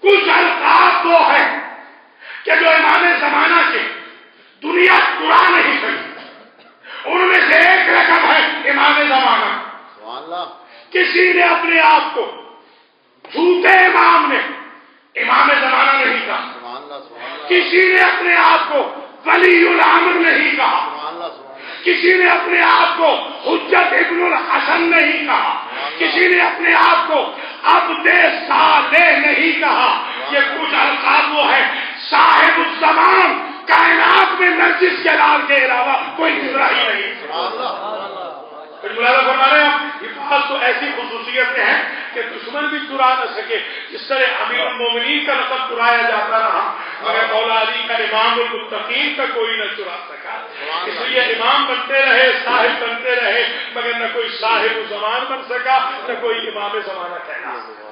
Speaker 4: کچھ القاب وہ ہیں کہ جو امام زمانہ کے دنیا چرا نہیں سکتی، ان میں سے ایک رقم ہے امام زمانہ۔ کسی نے اپنے آپ کو جھوٹے امام نے امام زمانہ نہیں کہا، کسی نے اپنے آپ کو ولی الامر نہیں کہا، کسی نے اپنے آپ کو حجت ابن الحسن نہیں کہا، کسی نے اپنے آپ کو عبد صالح نہیں کہا۔ یہ کچھ القاب وہ ہے، صاحب الزمان، کائنات میں نرجس کے لال کے علاوہ کوئی دوسرا ہی نہیں۔ ملازم فرما رہے ہیں یہ بات تو ایسی خصوصیتیں ہیں کہ دشمن بھی چرا نہ سکے۔ جس طرح امیر المومنین کا لقب چرایا جاتا رہا، مگر مولا علی کا امام المتقین کا کوئی نہ چرا سکا۔ اس لیے امام بنتے رہے، صاحب بنتے رہے، مگر نہ کوئی صاحب زمان بن سکا، نہ کوئی امام زمانہ کہنا سکا۔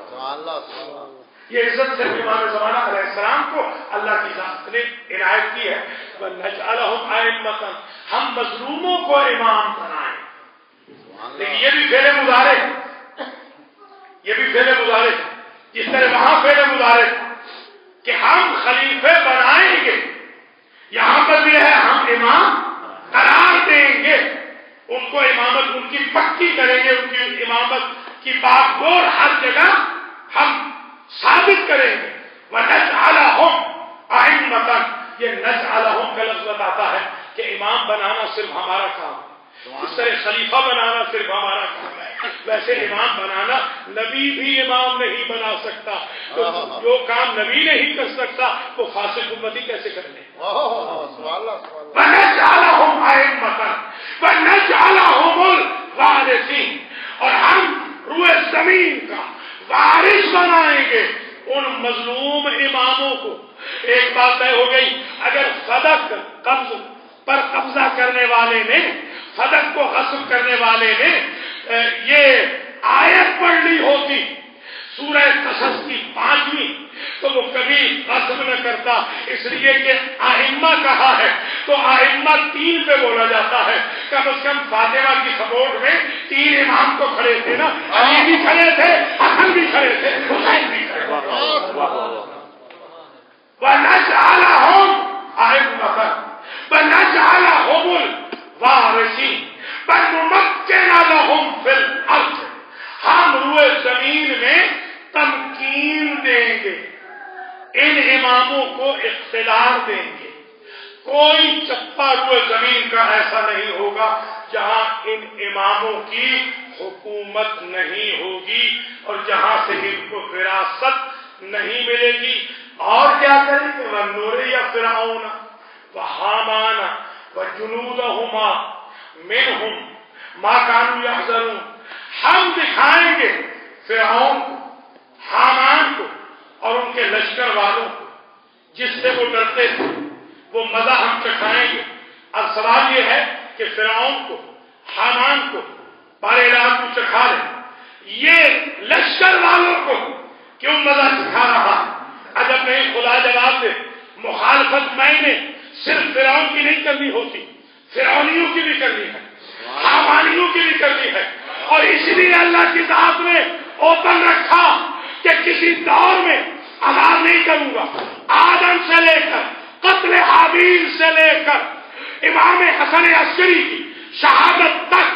Speaker 4: یہ عزت صرف امام زمانہ علیہ السلام کو اللہ کی ذات نے عنایت کی ہے۔ وَنَجْعَلَهُمْ أَئِمَّةً، ہم مظلوموں کو امام بنائیں۔ لیکن یہ بھی فعل مضارع، یہ بھی فعل مضارع، جس طرح وہاں فعل مضارع کہ ہم خلیفے بنائیں گے، یہاں پر بھی ہے ہم امام قرار دیں گے، ان کو امامت ان کی پکی کریں گے، ان کی امامت کی بات بور ہر جگہ ہم ثابت کریں گے۔ وَنَجْعَلَهُمْ أَئِمَّةً، یہ نجعلہم کا لفظ بتاتا ہے کہ امام بنانا صرف ہمارا کام ہے، اس طرح خلیفہ بنانا صرف ہمارا کام ہے، ویسے امام بنانا نبی بھی امام نہیں بنا سکتا، تو جو کام نبی نہیں کر سکتا وہ فاسق امتی کیسے کر لیں۔ وَنَجْعَلَهُمْ أَئِمَّةً وَنَجْعَلَهُمُ الْوَارِثِينَ، اور ہم روئے زمین کا وارث بنائیں گے ان مظلوم اماموں کو۔ ایک بات طے ہو گئی، اگر صدق قبض پر قبضہ کرنے والے نے، صدق کو غصب کرنے والے نے یہ آیت پڑھ لی ہوتی سورہ قصص کی 5ویں، تو وہ کبھی غصب نہ کرتا، اس لیے کہ ائمہ کہا ہے تو ائمہ 3 پہ بولا جاتا ہے۔ کم از کم فاطمہ کی سپورٹ میں 3 امام تو کھڑے تھے نا، علی بھی کھڑے تھے، حسن بھی کھڑے تھے، حسین بھی کھڑے تھے۔ وَنَجْعَلَهُمْ أَئِمَّةً وَنَجْعَلَهُمُ الْوَارِثِينَ وَنُمَكِّنَ لَهُمْ فِي الْأَرْضِ، ہم روئے زمین میں تمکین دیں گے، ان اماموں کو اقتدار دیں گے۔ کوئی چپا روئے زمین کا ایسا نہیں ہوگا جہاں ان اماموں کی حکومت نہیں ہوگی اور جہاں سے ان کو وراثت نہیں ملے گی۔ اور کیا کریں گے؟ وَنُرِيَ فِرْعَوْنَ وَحَامَانَ وَجُنُودَهُمَا مِنْهُمْ مَا كَانُوا يَحْذَرُونَ، ہم دکھائیں گے فرعون کو، حامان کو اور ان کے لشکر والوں کو جس سے وہ ڈرتے تھے، وہ مزہ ہم چکھائیں گے۔ اب سوال یہ ہے کہ فرعون کو، حامان کو بارے رات کو چکھا لیں، یہ لشکر والوں کو کیوں مزہ چکھا رہا؟ اگر نہیں خدا جواب دے، مخالفت میں نے صرف فرعون کی نہیں کرنی ہوتی، فرعونیوں کی بھی کرنی ہے، حامانیوں کی بھی کرنی ہے، اور اس لیے اللہ کی ذات نے اوپن رکھا کہ کسی دور میں عذاب نہیں کروں گا. آدم سے لے کر قتل حابیل سے لے کر امام حسن عسکری کی شہادت تک،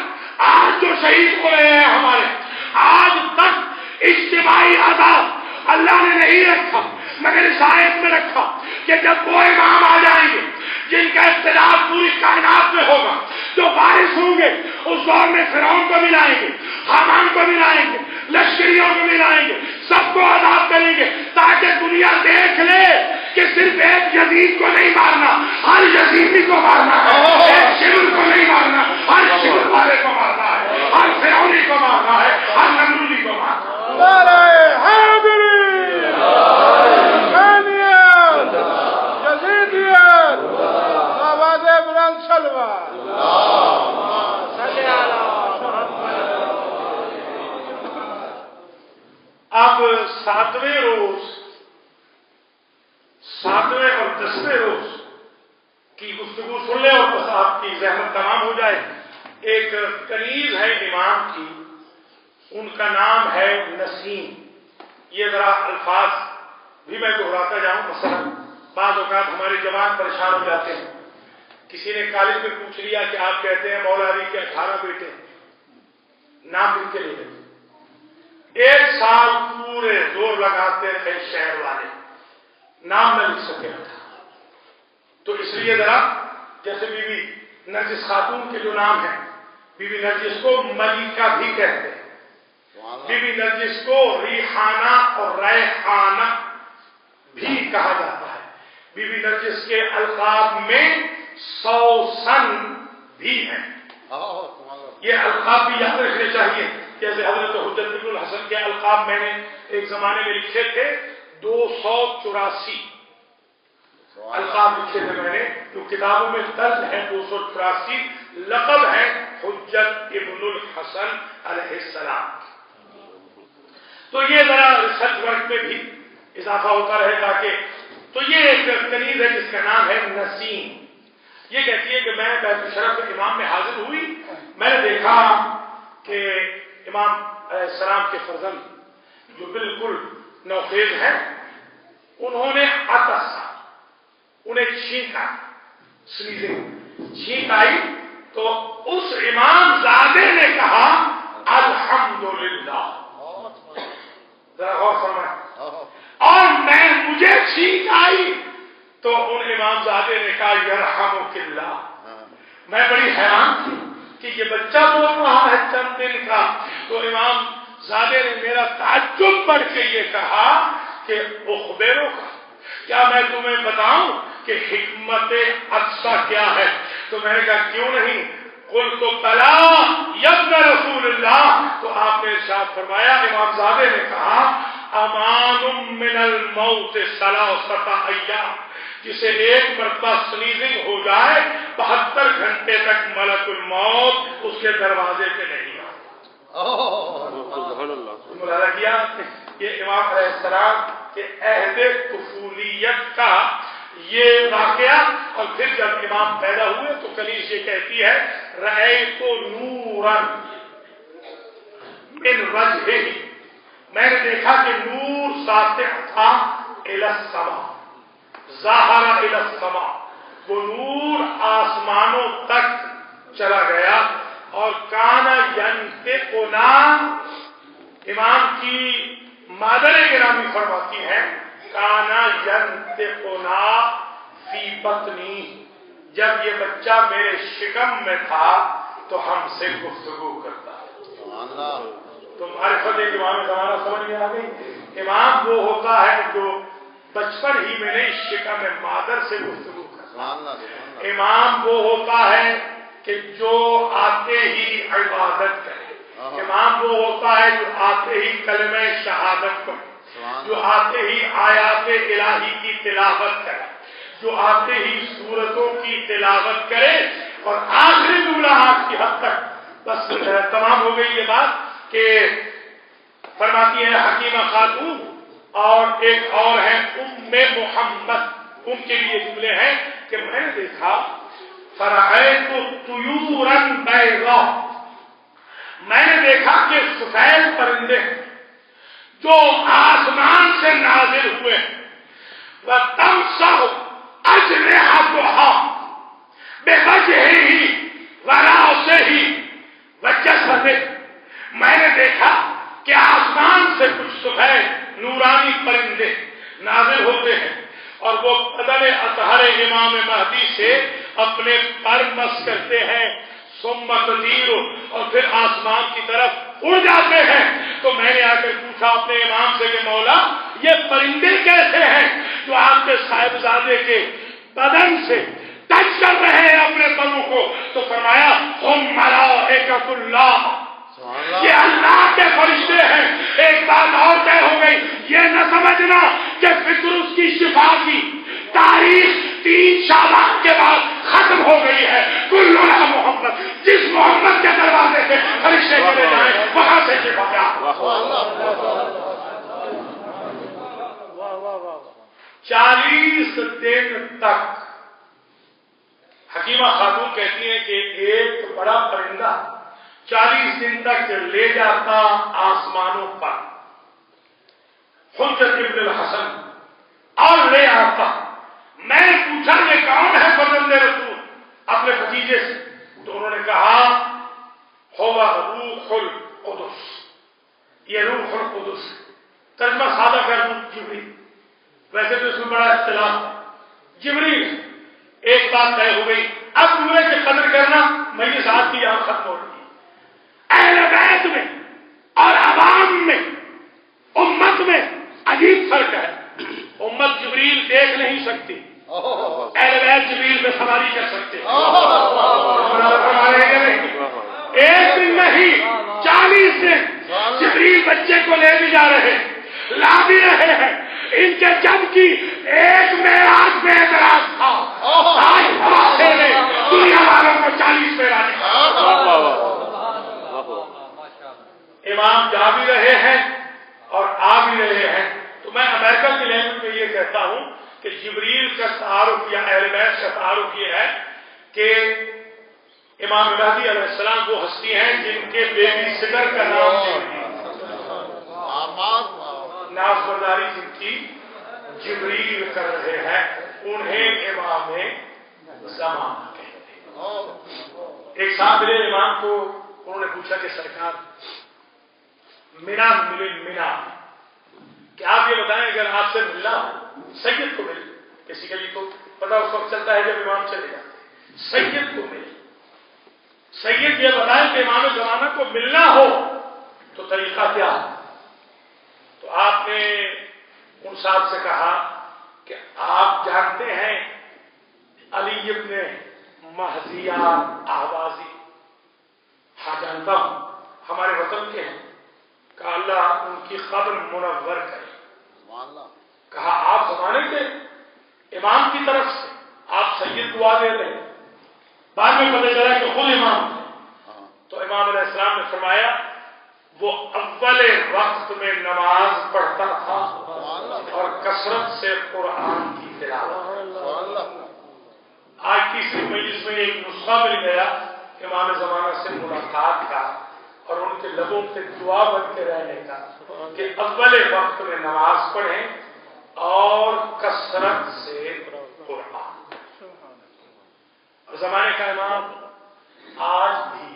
Speaker 4: آج جو شہید ہو رہے ہیں ہمارے، آج تک اجتماعی عذاب اللہ نے نہیں رکھا، مگر اس آیت میں رکھا کہ جب وہ امام آ جائیں گے جن کا اختلاف پوری کائنات میں ہوگا، جو وارث ہوں گے، اس دور میں فرعون کو ملائیں گے، حامان کو ملائیں گے، لشکریوں کو ملائیں گے، سب کو عذاب کریں گے، تاکہ دنیا دیکھ لے کہ صرف ایک یزید کو نہیں مارنا، ہر یزیدی کو مارنا ہے، ایک شبر کو نہیں مارنا، ہر شبر والے کو مارنا ہے، ہر فرعونی کو مارنا ہے، ہر نمرودی کو مارنا ہے. اب ساتویں اور 10ویں روز کی گفتگو سن لیں اور بس آپ کی زحمت تمام ہو جائے. ایک کنیز ہے امام کی، ان کا نام ہے نسیم. یہ ذرا الفاظ بھی میں دہراتا جاؤں. مثلا بعض اوقات ہمارے جوان پریشان ہو جاتے ہیں. کسی نے کالج میں پوچھ لیا کہ آپ کہتے ہیں مولا علی کے 18 بیٹے ہیں، نام لکھ کے لے لیں. 1 سال پورے زور لگاتے رہے شہر والے، نام نہ لکھ سکے. تو اس لیے ذرا جیسے بی بی نرجس خاتون کے جو نام ہیں، بی بی نرجس کو ملیکہ بھی کہتے ہیں، بی بی نرجس کو ریحانہ اور ریحانہ بھی کہا جاتا ہے. بی بی نرجس کے القاب میں سوسن بھی ہیں. یہ القاب بھی یاد رکھنے چاہیے. جیسے حضرت حجت بن الحسن کے القاب میں نے ایک زمانے میں لکھے تھے، 284 القاب لکھے تھے میں نے، جو کتابوں میں درج ہیں. 284 لقب ہیں حجت ابن الحسن علیہ السلام. تو یہ ذرا ریسرچ ورک میں بھی اضافہ ہوتا رہے گا. کہ تو یہ ایک کنیز ہے جس کا نام ہے نسیم. یہ کہتی ہے کہ میں بیت الشرف امام میں حاضر ہوئی، میں نے دیکھا کہ امام علیہ السلام کے فرزند جو بالکل نوخیز ہیں، انہوں نے عطسا، انہیں چھینکا، چھینک آئی تو اس امام زادے نے کہا الحمدللہ. ذرا غور فرمائیں. اور مجھے چھینک آئی تو ان امام زادے نے کہا یرحمک اللہ. میں بڑی حیران تھی کہ یہ بچہ بول رہا ہے چند دن کا. تو امام زادے نے میرا تعجب پڑھ کے یہ کہا کہ اخبروں کا، کیا میں تمہیں بتاؤں کہ حکمت عطسہ کیا ہے؟ تو میں نے کہا کیوں نہیں. قلت بلا یبن رسول اللہ. تو آپ نے ارشاد فرمایا، امام زادے نے کہا امان من الموت 3 ایام، جسے ایک مرتبہ سنیزنگ ہو جائے 72 گھنٹے تک ملک الموت اس کے دروازے پہ نہیں مطالعہ کیا. یہ امام علیہ السلام کے عہد طفولیت کا یہ واقعہ. اور پھر جب امام پیدا ہوئے تو کنیز یہ کہتی ہے رأیت نورا من وجہہ، میں نے دیکھا کہ نور ساطع تھا الی السماء، ظاہر الی السماء، وہ نور آسمانوں تک چلا گیا. اور کانا ینطقنا، امام کی مادر گرامی فرماتی ہیں کانا ینطقنا فی بطنی، جب یہ بچہ میرے شکم میں تھا تو ہم سے گفتگو کرتا. تو معرفت ایک امام زمانہ سمجھ میں آ گئی. امام وہ ہوتا ہے جو بچپن ہی میں نہیں، شکم مادر سے گفتگو کرتا. امام وہ ہوتا ہے کہ جو آتے ہی عبادت کرے. امام وہ ہوتا ہے جو آتے ہی کلمہ شہادت پڑھے، جو آتے ہی آیات الہی کی تلاوت کرے، جو آتے ہی سورتوں کی تلاوت کرے. اور آخری جملہ آج کی حد تک بس تمام ہو گئی یہ بات کہ فرماتی ہے حکیمہ خاتون اور ایک اور ہے ام محمد، ان کے لیے جملے ہیں کہ میں نے دیکھا فرأیت طیورا بیضاء، میں نے دیکھا کہ سفید پرندے جو آسمان سے نازل ہوئے وہ تمسح اجنحتها بوجهه ورأسه وجسده. میں نے دیکھا کہ آسمان سے کچھ سفید نورانی پرندے نازل ہوتے ہیں اور وہ بدن اطہر امام مہدی سے اپنے پر مس کرتے ہیں، ثم تطیر، اور پھر آسمان کی طرف اڑ جاتے ہیں. تو میں نے آ کر پوچھا اپنے امام سے کہ مولا یہ پرندے کیسے ہیں جو آپ کے صاحبزادے کے بدن سے ٹچ کر رہے ہیں اپنے پروں کو؟ تو فرمایا ہم ملائکۃ اللہ، یہ اللہ کے فرشتے ہیں. ایک بات اور طے ہو گئی، یہ نہ سمجھنا کہ فطرس کی شفا کی تاریخ 3 شعبان کے بعد ختم ہو گئی ہے. کلنا محمد، جس محمد کے دروازے سے فرشتے چلے جائیں وہاں سے شفا کیا. 40 دن تک حکیمہ خاتون کہتی ہیں کہ ایک بڑا پرندہ 40 دن تک لے جاتا آسمانوں پر حجت ابن الحسن اور لے آتا. میں نے پوچھا یہ کون ہے فرزند رسول اپنے بھتیجے سے؟ تو انہوں نے کہا ہوا روح القدس، یہ روح القدس. ترجمہ سادہ کر دوں جبریل، ویسے تو اس میں بڑا اختلاف ہے. جبریل. ایک بات طے ہو گئی، اب پورے کی قدر کرنا مجلس آج کی یہاں ختم ہو رہی ہے. اہل بیت میں اور عوام میں، امت میں عجیب فرق ہے. امت جبریل دیکھ نہیں سکتی، اہل بیت جبریل پہ سواری کر سکتے. ایک دن نہیں 40 دن جبریل بچے کو لے بھی جا رہے، لا بھی رہے ہیں. ان کے جب کی ایک معراج میں اعتراض تھا، آج ہمارے نے دنیا والوں کو 40 معراج. امام جا بھی رہے ہیں اور آ بھی رہے ہیں. تو میں امریکہ کی لینگویج میں یہ کہتا ہوں کہ جبریل کا تعارف یا اہل بیت کا تعارف یہ ہے کہ امام مہدی علیہ السلام وہ ہستی ہیں جن کے بیبی سٹر کا نام جبریل، ناز برداری جن کی جبریل کر رہے ہیں، انہیں امام زمانہ کہتے ہیں. ایک صاحب ملے امام کو، انہوں نے پوچھا کہ سرکار مینا ملے مینا، کہ آپ یہ بتائیں اگر آپ سے ملنا ہو سید کو ملے. کسی کے لیے تو پتا اس وقت چلتا ہے جب امام چلے جاتے ہیں. سید کو ملے، سید یہ بتائیں کہ امام زمانہ کو ملنا ہو تو طریقہ کیا ہے؟ تو آپ نے ان صاحب سے کہا کہ آپ جانتے ہیں علی ابن مہدیہ احوازی؟ ہاں جانتا ہوں، ہمارے وطن کے ہیں. کہا اللہ ان کی قبر منور کرے. کہا آپ زمانے کے امام کی طرف سے آپ سید دعا دے رہے، بعد میں پتہ چلا کہ خود امام تھے. تو امام علیہ السلام نے فرمایا وہ اول وقت میں نماز پڑھتا تھا اور کثرت سے قرآن کی تلاوت. آج تیسری مجلس میں ایک نسخہ مل گیا امام زمانہ سے ملاقات کا اور ان کے لبوں سے دعا بن کے رہنے کا کہ اول وقت میں نماز پڑھیں اور کثرت سے قرآن. اور زمانے کا امام آج بھی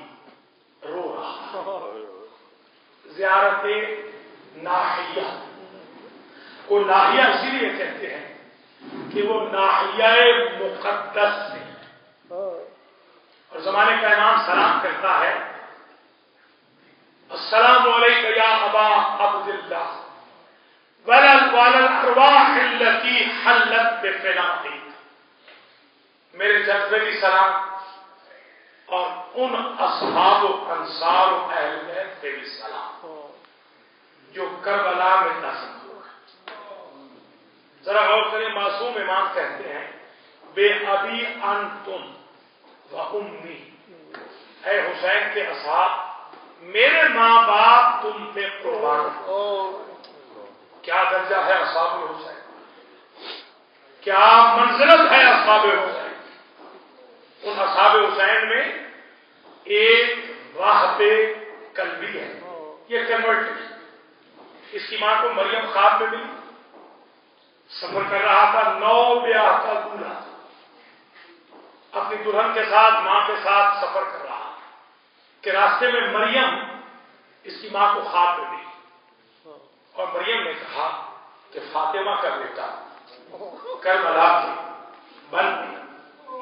Speaker 4: رو رہا. زیارت ناحیہ کو ناحیہ اسی لیے کہتے ہیں کہ وہ ناحیہ مقدس سے. اور زمانے کا امام سلام کرتا ہے السلام علیکم یا ابا عبداللہ والارواح التي حلت بفنائك. میرے جذبے کی سلام اور ان اصحاب و انصار و اہل بیت پہ بھی سلام جو کربلا میں دفن ہوئے. ذرا غور کریں، معصوم امام کہتے ہیں بے ابی انتم و امی، اے حسین کے اصحاب میرے ماں باپ تم پہ قربان. کیا درجہ ہے اصحاب حسین، کیا منزلت ہے اصحاب حسین. ان اصحاب حسین میں ایک راہ پہ قلبی ہے، یہ کنورٹ. اس کی ماں کو مریم خواب میں ملی، سفر کر رہا تھا، 9 بیاہ کا دولہا اپنی دلہن کے ساتھ، ماں کے ساتھ سفر کر رہا کہ راستے میں مریم اس کی ماں کو خواب میں ملی، اور مریم نے کہا کہ فاطمہ کا بیٹا کربلا کے بن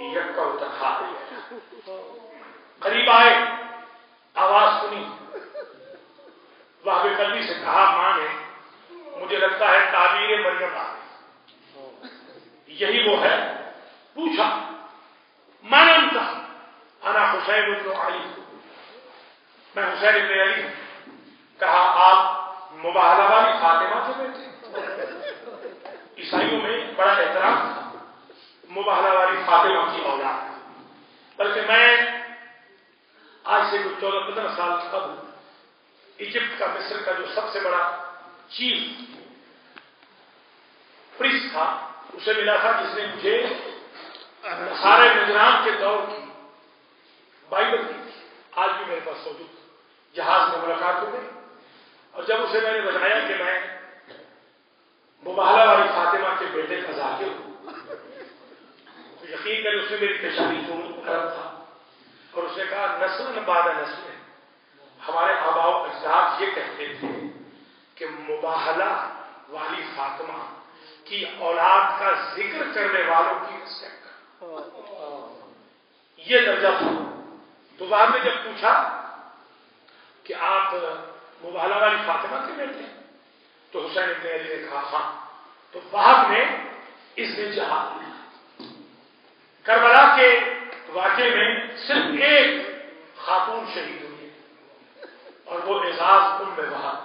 Speaker 4: یک کا اترا. قریب آئے، آواز سنی، وہاں قلبی سے کہا ماں نے مجھے لگتا ہے تعبیر مریم آ گئی، یہی وہ ہے. پوچھا من انت؟ انا حسین بن علی، میں حسین بن علی ہوں. کہا آپ مباہلہ والی فاطمہ کے بیٹے؟ عیسائیوں میں بڑا احترام تھا مباہلہ والی فاطمہ کی اولاد. بلکہ میں آج سے کچھ 14-15 سال قبل ایجپٹ کا، مصر کا جو سب سے بڑا چیف پرسٹ تھا، اسے ملا تھا جس نے مجھے سارے نظام کے دور کی بائبل دی تھی. آج بھی میرے پاس موجود، جہاز میں ملاقات ہو گئی، اور جب اسے میں نے بتایا کہ میں مباہلہ والی فاطمہ کے بیٹے کا ذاکر ہوں، تو یقین کریں اس نے میری پیشانی کو عرب تھا، اور اس نے کہا نسل بعد نسل ہمارے آباء و اجداد یہ کہتے تھے کہ مباہلہ والی فاطمہ کی اولاد کا ذکر کرنے والوں کی رسپیکٹ یہ درجہ تھا. تو بعد میں جب پوچھا کہ آپ مباہلہ والی فاطمہ کے بیٹے ہیں، تو حسین ابن علی نے کہا ہاں. تو بعد میں اس نے جہاد لیا. کربلا کے واقعے میں صرف ایک خاتون شہید ہوئی ہے، اور وہ اعزاز ام وہب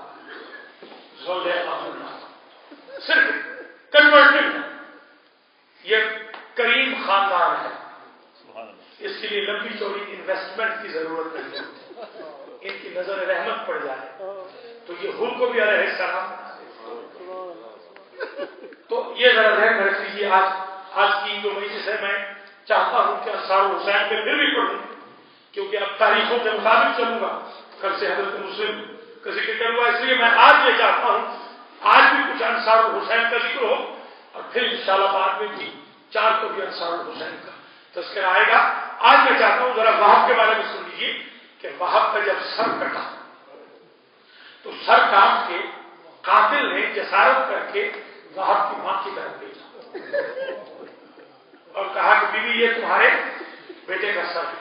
Speaker 4: زوجہ عبداللہ، صرف کنورٹڈ ہے. یہ کریم خاندان ہے، اس کے لیے لمبی چوڑی انویسٹمنٹ کی ضرورت نہیں ہوتی. ان کی نظر رحمت پڑ جائے تو یہ خود کو بھی علیہ السلام. تو یہ ذرا ذہن میں رکھ لیجیے. آج کی جو مجلس ہے، میں چاہتا ہوں کہ انصار حسین میں پھر بھی پڑھوں، کیونکہ اب تاریخوں کے مطابق چلوں گا. کل سے حضرت مسلم کا ذکر کروں گا، اس لیے میں آج یہ چاہتا ہوں آج بھی کچھ انصار حسین کا ذکر ہو، اور پھر انشاءاللہ بعد میں بھی 4 کو بھی انصار حسین کا تذکرہ آئے گا. آج میں چاہتا ہوں ذرا وہب کے بارے میں سن لیجیے کہ وہب کا جب سر کٹا تو سر کاٹ کے قاتل نے جسارت کر کے وہب کی ماں کی طرف بھیجا اور کہا کہ بیوی یہ تمہارے بیٹے کا سر ہے.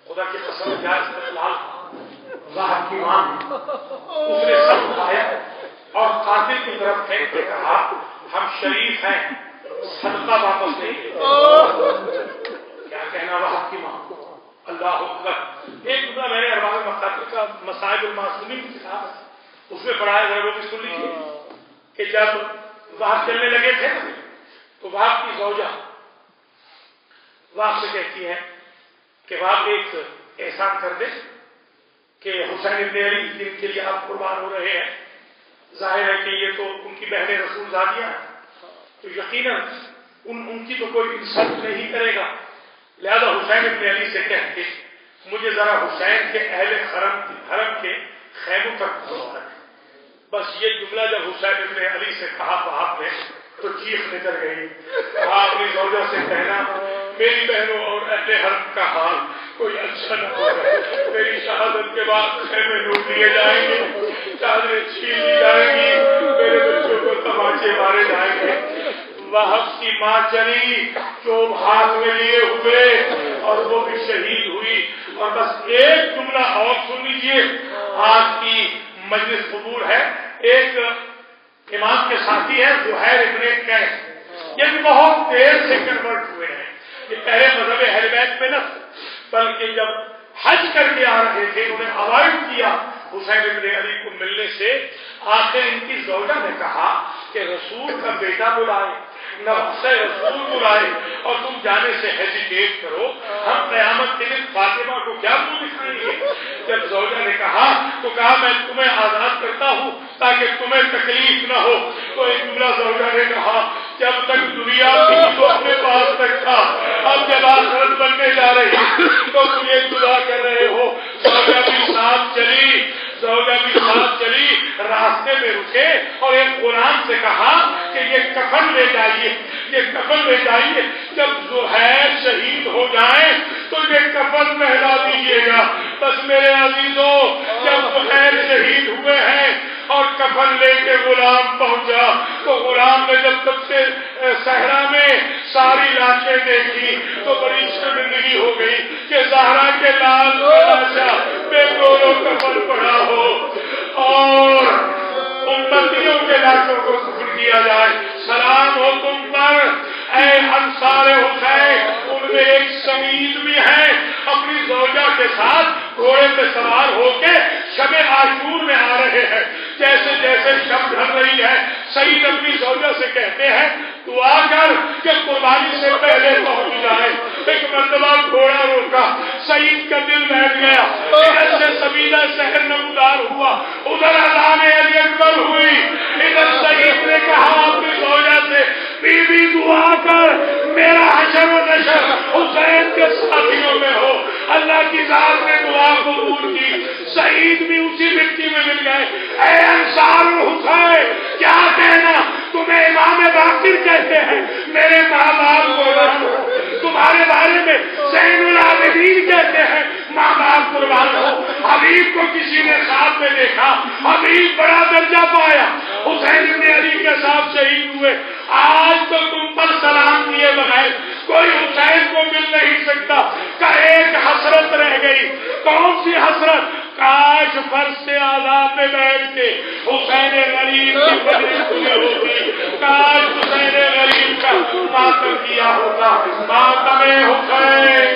Speaker 4: خدا کی قسم جائز استقلال وہب کی ماں نے اس نے سر اٹھایا اور قاتل کی طرف پھینک کے کہا ہم شریف ہیں، صدقہ واپس نہیں لیں. کیا کہنا وہب کی ماں. اللہ اکبر. ایک دوسرا میں نے ارباب مخاطب کا مصائب المعصومین کی کتاب ہے، اس میں پڑھایا گیا، وہ بھی سن لیجیے کہ جب وہب چلنے لگے تھے تو وہب کی زوجہ وہب سے کہتی ہے کہ وہب ایک احسان کر دے کہ حسین ابن علی اس دن کے لیے آپ قربان ہو رہے ہیں. ظاہر ہے کہ یہ تو ان کی بہن رسول زادیاں ہیں، تو یقیناً ان کی تو کوئی انسلٹ نہیں کرے گا. لہذا حسین ابن علی سے کہہ کے مجھے ذرا حسین کے اہل حرم کے خیموں تک پہنچا ہے. بس یہ جملہ جب حسین ابن علی سے کہا تو آپ نے تو چیخ نکل گئی. کہا اپنی زوجہ سے کہنا میری بہنوں اور اہل حرم کا حال کوئی اچھا نہ ہوگا. میری شہادت کے بعد خیمے لوٹ لیے جائیں گے، چادریں چھین لی جائیں گی، میرے بچوں کو تماچے مارے جائیں گے. وہب کی ماں چلی چوب ہاتھ میں لیے ہوئے اور وہ بھی شہید ہوئی. اور بس ایک جملہ اور سن لیجیے. آج کی مجلس قبور ہے، ایک امام کے ساتھی ہے زہیر ابن قیس، یہ بھی بہت دیر سے کنورٹ ہوئے ہیں. یہ پہلے مذہب اہل بیت میں نہ، بلکہ جب حج کر کے آ رہے تھے انہوں نے اوائڈ کیا حسین ابن علی کو ملنے سے. آخر ان کی زوجہ نے کہا کہ رسول کا بیٹا بلائے، نفس رسول بلائے اور تم جانے سے ہیزیٹیٹ کرو، ہم قیامت کے دن فاطمہ کو کیا منہ دکھائیں گے. جب زوجہ نے کہا تو کہا میں تمہیں آزاد کرتا ہوں تاکہ تمہیں تکلیف نہ ہو. تو ایک جملہ زوجہ نے کہا جب تک دنیا تھی تو اپنے پاس تک تھا، اب جب آخرت بننے جا رہی تو تم یہ دعا کر رہے ہو. زوجہ بھی ساتھ چلی، راستے میں رکے اور ایک غلام سے کہا کہ یہ کفن لے جائیے، یہ کفن لے جائیے، جب زہیر شہید ہو جائیں تو یہ کفن پہنا دیجیے گا۔ بس میرے عزیزوں، جب زہیر شہید ہوئے ہیں اور کفن لے کے غلام پہنچا تو غلام نے جب تب سے صحرا میں ساری لاشیں دیکھی تو بڑی شرمندگی ہو گئی کہ زہرا کے لال لاشا میں دونوں کفن پڑا ہو اور امتیوں کے لاشوں کو کفن کیا جائے۔ سلام ہو تم پر اے انصار حسین، ان میں ایک سعید بھی ہے، اپنی زوجہ کے ساتھ گھوڑے پہ سوار ہو کے شب عاشور میں آ رہے ہیں۔ جیسے جیسے شب ڈھل رہی ہے سعید اپنی زوجہ سے کہتے ہیں دعا کر کہ قربانی سے پہلے پہنچ جائے۔ ایک مرتبہ گھوڑا روکا، سعید کا دل بیٹھ گیا، ادھر سے سبیلہ شہر نمودار ہوا، ادھر اذان علی اکبر ہوئی، ادھر سعید نے کہا اپنی زوجہ سے بی بی دعا کر میرا حشر و نشر حسین کے ساتھیوں میں ہو۔ اللہ کی ذات نے دعا قبول کی، سعید بھی اسی مٹی میں مل گئے۔ اے انصار حسین، کیا کہنا، تمہیں امام باقر کہتے ہیں، میرے ماں باپ قربان ہو، تمہارے بارے میں زین العابدین کہتے ہیں، ماں باپ قربان ہو۔ حبیب کو کسی نے خواب میں دیکھا، حبیب بڑا درجہ پایا، حسین بن علی کے ساتھ شہید ہوئے۔ آج تو تم پر سلام دیے بغیر کوئی حسین کو مل نہیں سکتا کہ ایک حسرت رہ گئی۔ کون سی حسرت؟ کاش فرش سے آزاد میں بیٹھ کے حسین غریب کی بدری کھلی ہوتی، کاش حسین غریب کا ماتم کیا ہوتا۔ ماتم حسین